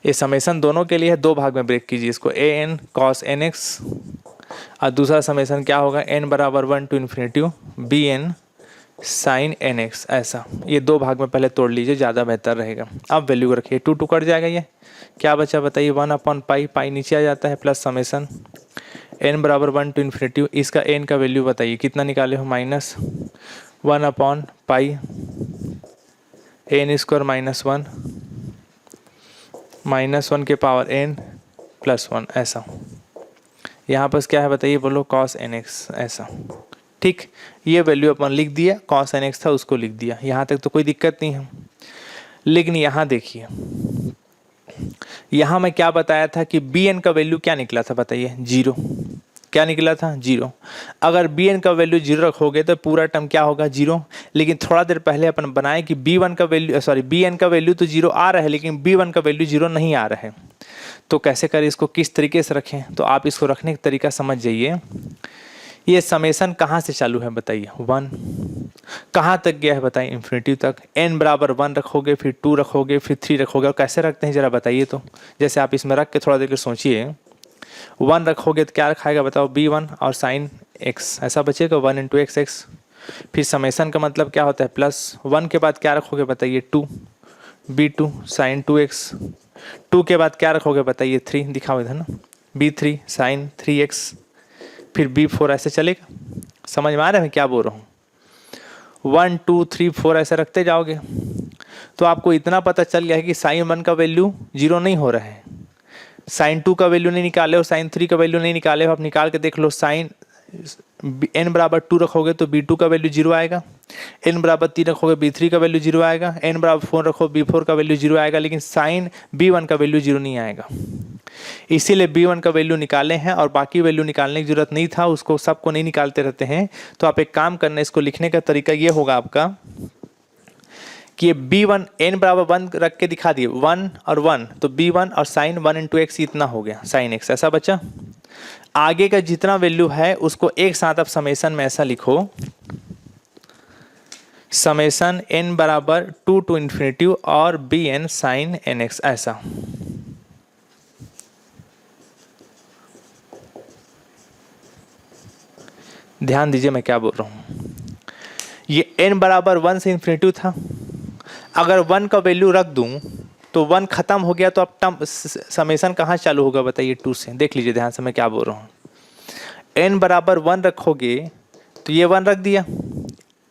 ये समेसन दोनों के लिए है, 2 भाग में ब्रेक कीजिए इसको। an cos nx और दूसरा समेसन क्या होगा, n बराबर 1 to infinity bn sine nx ऐसा। ये 2 भाग में पहले तोड़ लीजिए, ज़्यादा बेहतर रहेगा। अब वैल्यू को रखिए, 2 कट जाएगा, ये क्या बचा बताइए 1/पाई, पाई नीचे आ जाता है, प्लस समेसन n बराबर 1 टू इन्फिनिटी। इसका n का वैल्यू बताइए कितना निकाले हो, -1/पाई n² -1 -1 के पावर n +1 ऐसा। यहाँ पर क्या है बताइए, बोलो कॉस एन एक्स ऐसा। ठीक, ये वैल्यू अपन लिख दिया, कॉस एन एक्स था उसको लिख दिया, यहाँ तक तो कोई दिक्कत नहीं है। लेकिन यहाँ देखिए, यहाँ मैं क्या बताया था कि बी एन का वैल्यू क्या निकला था बताइए, जीरो। क्या निकला था, जीरो। अगर बी एन का वैल्यू जीरो रखोगे तो पूरा टर्म क्या होगा, जीरो। लेकिन थोड़ा देर पहले अपन बनाए कि बी वन का वैल्यू, सॉरी बी एन का वैल्यू तो जीरो आ रहा है, लेकिन बी वन का वैल्यू जीरो नहीं आ रहा है। तो कैसे करें इसको, किस तरीके से रखें, तो आप इसको रखने का तरीका समझ जाइए। ये समेसन कहाँ से चालू है बताइए, वन। कहाँ तक गया है बताइए, इन्फिनिटी तक। n बराबर वन रखोगे, फिर टू रखोगे, फिर थ्री रखोगे। और कैसे रखते हैं जरा बताइए तो, जैसे आप इसमें रख के थोड़ा देर सोचिए। वन रखोगे तो क्या रखाएगा बताओ, बी वन और साइन एक्स ऐसा बचेगा, वन इंटू एक्स एक्स। फिर समेसन का मतलब क्या होता है, प्लस वन के बाद क्या रखोगे बताइए, two, b two sine two x. Two के बाद क्या रखोगे बताइए, थ्री, दिखाओ इधर ना, b three sine three x. फिर बी फोर, ऐसे चलेगा। समझ में आ रहा है मैं क्या बोल रहा हूँ, वन टू थ्री फोर ऐसे रखते जाओगे। तो आपको इतना पता चल गया है कि साइन वन का वैल्यू जीरो नहीं हो रहा है, साइन टू का वैल्यू नहीं निकाले और साइन थ्री का वैल्यू नहीं निकाले हो। आप निकाल के देख लो, साइन n बराबर टू रखोगे तो बी टू का वैल्यू जीरो आएगा, n बराबर तीन रखोगे बी थ्री का वैल्यू जीरो आएगा, n बराबर फोर रखो बी फोर का वैल्यू जीरो आएगा, लेकिन साइन बी वन का वैल्यू जीरो नहीं आएगा। इसीलिए बी वन का वैल्यू निकाले हैं, और बाकी वैल्यू निकालने की जरूरत नहीं था, उसको सबको नहीं निकालते रहते हैं। तो आप एक काम करना, इसको लिखने का तरीका ये होगा आपका कि बी वन एन बराबर वन रख के दिखा दिए, वन और वन, तो बी वन और साइन वन इंटू एक्स इतना हो गया, साइन एक्स ऐसा बचा। आगे का जितना वैल्यू है उसको एक साथ आप समेसन में ऐसा लिखो, समेसन एन बराबर टू टू इन्फिनिटी और b n sine n x ऐसा। ध्यान दीजिए मैं क्या बोल रहा हूं, ये n बराबर वन से इन्फिनिटी था। अगर वन का वैल्यू रख दूं तो वन खत्म हो गया, तो अब टर्म समेसन कहाँ चालू होगा बताइए, टू से। देख लीजिए ध्यान से मैं क्या बोल रहा हूँ, n बराबर वन रखोगे तो ये वन रख दिया,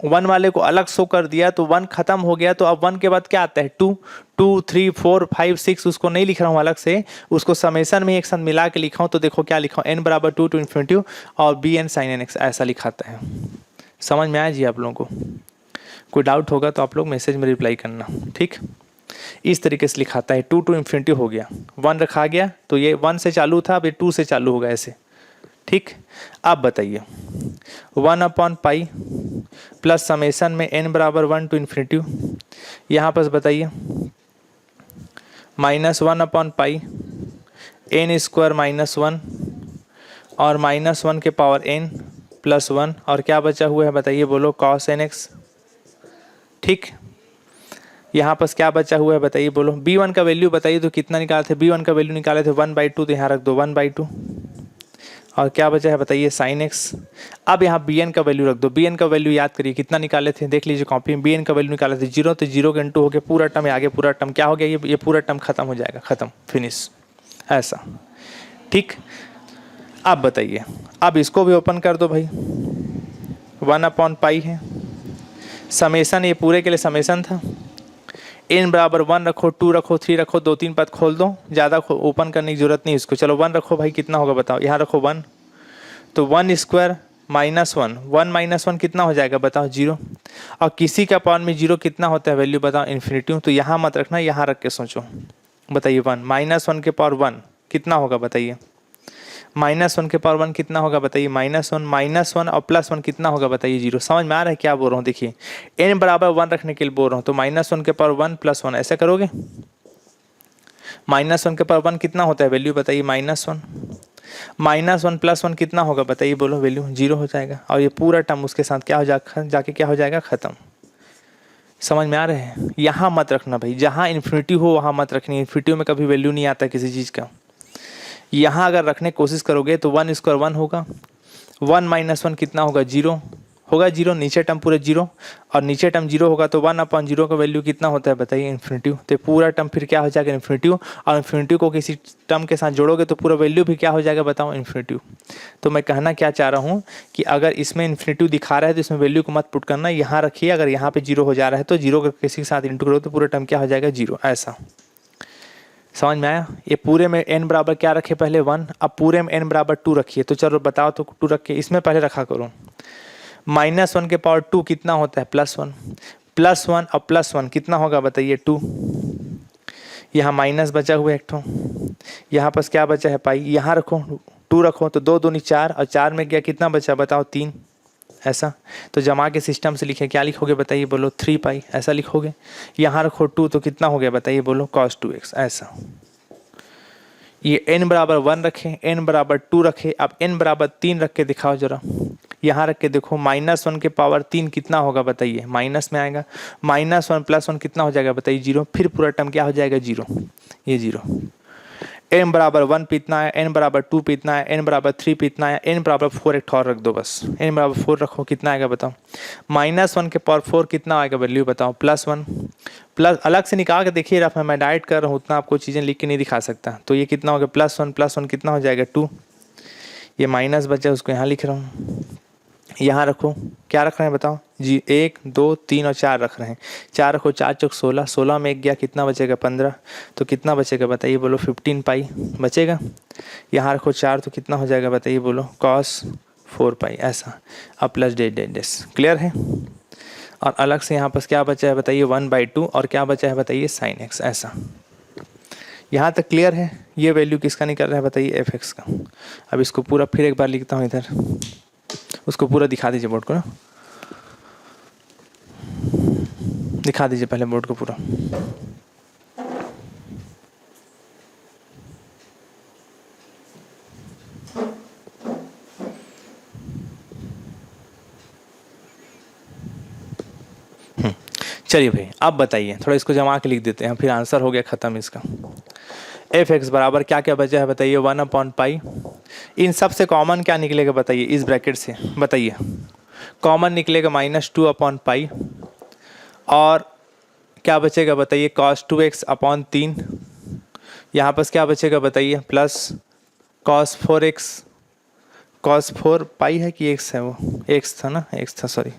वन वाले को अलग शो कर दिया, तो वन खत्म हो गया। तो अब वन के बाद क्या आता है, two, two three four five six, उसको नहीं लिख रहा हूँ अलग से, उसको समेसन में एक साथ मिला के लिखा हूँ। तो देखो क्या लिखा हूँ, n बराबर टू टू इन्फिनिटी और b n sine n x ऐसा लिखाता है। समझ में आया जी आप लोगों को? कोई डाउट होगा तो आप लोग मैसेज में रिप्लाई करना, ठीक। इस तरीके से लिखाता है, टू टू इन्फिनिटी हो गया, वन रखा गया, तो ये वन से चालू था, अब ये टू से चालू होगा ऐसे, ठीक। अब बताइए, one upon pi plus summation में n बराबर वन टू इन्फिनिटी, यहाँ पर बताइए minus one upon pi n square minus one और माइनस वन के पावर n प्लस वन, और क्या बचा हुआ है बताइए, बोलो कॉस एन एक्स, ठीक। यहाँ पर क्या बचा हुआ है बताइए, बोलो बी वन का वैल्यू बताइए तो कितना निकाले थे, बी वन का वैल्यू निकाले थे वन बाई टू, तो यहाँ रख दो वन बाई टू, और क्या बचा है बताइए, साइन एक्स। अब यहाँ बी एन का वैल्यू रख दो, बी एन का वैल्यू याद करिए कितना निकाले थे, देख लीजिए कॉपी में, बी एन का वैल्यू निकाले थे जीरो, तो जीरो के इंटू हो गया पूरा टर्म, आगे पूरा टर्म क्या हो गया, ये पूरा टर्म खत्म हो जाएगा, खत्म, फिनिश ऐसा, ठीक। अब बताइए, अब इसको भी ओपन कर दो भाई, वन अपॉन पाई है, समेसन ये पूरे के लिए समेसन था, n बराबर वन रखो, टू रखो, थ्री रखो, दो तीन पद खोल दो, ज़्यादा ओपन करने की जरूरत नहीं इसको। चलो वन रखो भाई, कितना होगा बताओ, यहाँ रखो वन, तो one square minus one, one minus one कितना हो जाएगा बताओ, जीरो। और किसी का पावर में जीरो कितना होता है वैल्यू बताओ, इन्फिनिटी। तो यहाँ मत रखना, यहाँ रख के सोचो, बताइए वन माइनस वन के पावर वन कितना होगा बताइए, माइनस वन के पावर वन कितना होगा बताइए, माइनस वन और प्लस वन कितना होगा बताइए, जीरो। समझ में आ रहा है क्या बोल रहा हूँ? देखिए n बराबर वन रखने के लिए बोल रहा हूँ, तो माइनस वन के पावर वन प्लस वन ऐसे करोगे, माइनस वन के पावर वन कितना होता है वैल्यू बताइए, माइनस वन प्लस वन कितना होगा बताइए, बोलो वैल्यू जीरो हो जाएगा, और ये पूरा टर्म उसके साथ क्या हो जाके क्या हो जाएगा, खत्म। समझ में आ रहे हैं? यहाँ मत रखना भाई, जहाँ इन्फिनिटी हो वहाँ मत रखनी, इन्फिनिटी में कभी वैल्यू नहीं आता किसी चीज़ का। यहाँ अगर रखने की कोशिश करोगे तो वन स्क्वायर वन होगा, वन माइनस वन कितना होगा, जीरो होगा, जीरो, नीचे टर्म पूरे जीरो, और नीचे टर्म जीरो होगा तो वन अपॉन जीरो का वैल्यू कितना होता है बताइए, इन्फिनिटी। तो पूरा टर्म फिर क्या हो जाएगा, इन्फिनिटी, और इन्फिनिटी को किसी टर्म के साथ जोड़ोगे तो पूरा वैल्यू भी क्या हो जाएगा बताओ, इन्फिनिटी। तो मैं कहना क्या चाह रहा हूँ कि अगर इसमें इन्फिनिटी दिखा रहा है तो इसमें वैल्यू को मत पुट करना, यहाँ रखिए। अगर यहाँ पे जीरो हो जा रहा है तो जीरो का किसी के साथ इंटू करो तो पूरा टर्म क्या हो जाएगा, जीरो ऐसा। समझ में आया? ये पूरे में n बराबर क्या रखे पहले 1, अब पूरे में n बराबर 2 रखिए। तो चलो बताओ तो 2 रख के इसमें पहले रखा करो। -1 के पावर 2 कितना होता है? +1। +1 और +1 कितना होगा बताइए? 2। यहाँ माइनस बचा हुआ एक ठो, यहाँ पास क्या बचा है? पाई। यहाँ रखो 2 रखो तो 2 दूनी 4 और 4 में गया कितना बचा बताओ? 3। ऐसा तो जमा के सिस्टम से लिखे, क्या लिखोगे बताइए? बोलो 3 पाई, ऐसा लिखोगे। यहाँ रखो 2 तो कितना हो गया बताइए? बोलो cos 2x। ऐसा ये n बराबर 1 रखे, n बराबर 2 रखे, अब n बराबर 3 रख के दिखाओ जरा। यहाँ रख के देखो, -1 के पावर 3 कितना होगा बताइए? माइनस में आएगा। -1 + 1 कितना हो जाएगा बताइए? 0। फिर पूरा टर्म क्या हो जाएगा? 0। ये 0। n बराबर 1 पे इतना है, n बराबर 2 पे इतना है, n बराबर 3 पे इतना है, n बराबर 4 एक और रख दो बस। n बराबर 4 रखो, कितना आएगा बताओ? -1 के पावर 4 कितना आएगा वैल्यू बताओ? +1। प्लस अलग से निकाल के देखिए, रफ मैं डाइट कर रहा हूँ, उतना आपको चीज़ें लिख के नहीं दिखा सकता। तो ये कितना हो गया? +1 + 1 कितना हो जाएगा? 2। ये माइनस बचा उसको यहाँ लिख रहा हूँ। यहाँ रखो, क्या रख रहे हैं बताओ जी? 1 2 3 और 4 रख रहे हैं। 4 रखो, 4 चौक 16, 16 में 1 गया कितना बचेगा? 15। तो कितना बचेगा बताइए? बोलो 15 पाई बचेगा। यहाँ रखो 4 तो कितना हो जाएगा बताइए? बोलो cos 4 पाई। ऐसा अब प्लस डेस। क्लियर है? और अलग से यहाँ पर क्या बचा है बताइए? 1/2 और क्या बचा है बताइए? sin x। ऐसा यहाँ तक क्लियर है? ये वैल्यू किसका निकल रहा है बताइए? fx का। अब इसको पूरा फिर एक बार लिखता हूँ इधर, उसको पूरा दिखा दीजिए बोर्ड को ना, दिखा दीजिए पहले बोर्ड को पूरा। चलिए भाई अब बताइए, थोड़ा इसको जमा के लिख देते हैं, फिर आंसर हो गया ख़त्म इसका। fx बराबर क्या क्या बचा है बताइए? 1/पाई। इन सब से कॉमन क्या निकलेगा बताइए? इस ब्रैकेट से बताइए कॉमन निकलेगा -2/पाई। और क्या बचेगा बताइए? cos 2x/3। यहाँ पर क्या बचेगा बताइए? Plus cos 4x। cos 4 पाई है कि x है? वो x था ना, x था, सॉरी।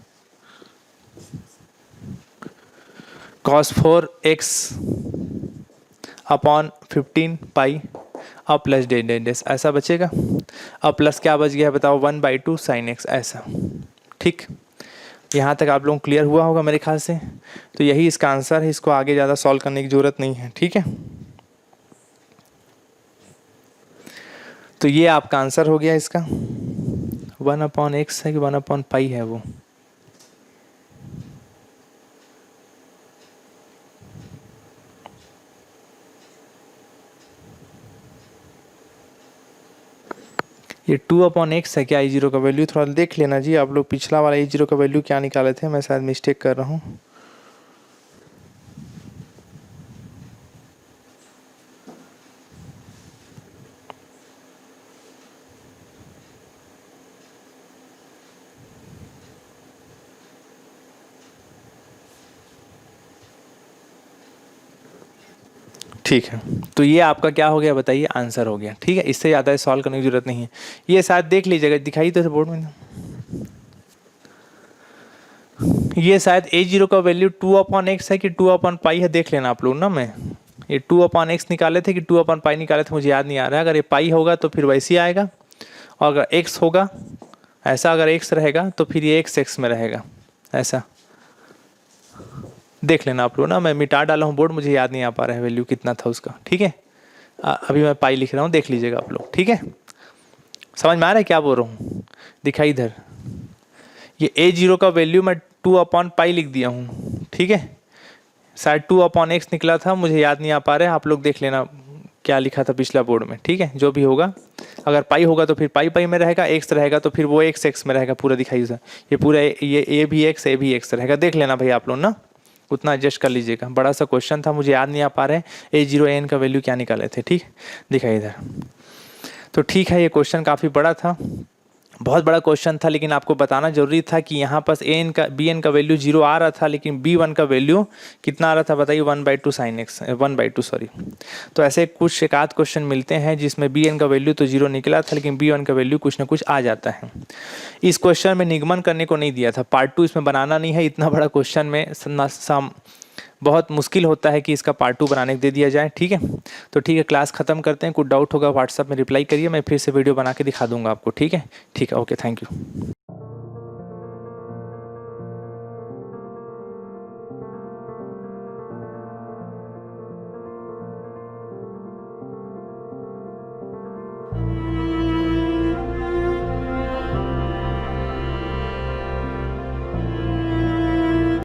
cos 4x/15 पाई और प्लस डेस ऐसा बचेगा। अब प्लस क्या बच गया है बताओ? 1/2 sin x। ऐसा ठीक, यहाँ तक आप लोगों को क्लियर हुआ होगा मेरे ख्याल से। तो यही इसका आंसर है, इसको आगे ज़्यादा सॉल्व करने की ज़रूरत नहीं है। ठीक है, तो ये आपका आंसर हो गया इसका। 1/x है कि 1/पाई है? वो ये 2/x है क्या? a0 का वैल्यू थोड़ा देख लेना जी आप लोग, पिछला वाला a0 का वैल्यू क्या निकाले थे? मैं शायद मिस्टेक कर रहा हूँ। ठीक है, तो ये आपका क्या हो गया बताइए? आंसर हो गया। ठीक है, इससे ज़्यादा सॉल्व करने की जरूरत नहीं है। ये शायद देख लीजिएगा, दिखाई तो बोर्ड में। ये शायद a0 का वैल्यू 2/x है कि 2/पाई है, देख लेना आप लोग ना। मैं ये 2/x निकाले थे कि 2/पाई निकाले थे, मुझे याद नहीं आ रहा है। अगर ये पाई होगा तो फिर वैसे ही आएगा, और अगर x होगा ऐसा, अगर x रहेगा तो फिर ये x में रहेगा। ऐसा देख लेना आप लोग ना। मैं मिटा डाला हूँ बोर्ड, मुझे याद नहीं आ पा रहा है वैल्यू कितना था उसका। ठीक है, अभी मैं पाई लिख रहा हूँ, देख लीजिएगा आप लोग। ठीक है, समझ में आ रहा है क्या बोल रहा हूँ? दिखाई इधर, ये a0 का वैल्यू मैं 2/पाई लिख दिया हूँ। ठीक है, शायद 2/x निकला था, मुझे याद नहीं आ पा रहा है। आप लोग देख लेना क्या लिखा था पिछला बोर्ड में। ठीक है, जो भी होगा, अगर पाई होगा तो फिर पाई में रहेगा, x रहेगा तो फिर वो x में रहेगा। पूरा दिखाइए सर, ये पूरा ये भी x रहेगा। देख लेना भाई आप लोग ना, उतना एडजस्ट कर लीजिएगा। बड़ा सा क्वेश्चन था, मुझे याद नहीं आ पा रहे हैं a0 का वैल्यू क्या निकाले थे। ठीक, दिखाइए इधर। तो ठीक है, ये क्वेश्चन काफ़ी बड़ा था, बहुत बड़ा क्वेश्चन था, लेकिन आपको बताना जरूरी था कि यहाँ पर bn का वैल्यू 0 आ रहा था, लेकिन b1 का वैल्यू कितना आ रहा था बताइए? 1/2 sin x, 1/2 सॉरी। तो ऐसे कुछ एक आध क्वेश्चन मिलते हैं जिसमें bn का वैल्यू तो 0 निकला था, लेकिन b1 का वैल्यू कुछ ना कुछ आ जाता है। इस क्वेश्चन में निगमन करने को नहीं दिया था, पार्ट 2 इसमें बनाना नहीं है। इतना बड़ा क्वेश्चन में बहुत मुश्किल होता है कि इसका पार्ट 2 बनाने दे दिया जाए। ठीक है, तो ठीक है, क्लास ख़त्म करते हैं। कुछ डाउट होगा व्हाट्सअप में रिप्लाई करिए, मैं फिर से वीडियो बना के दिखा दूंगा आपको। ठीक है, ओके, थैंक यू।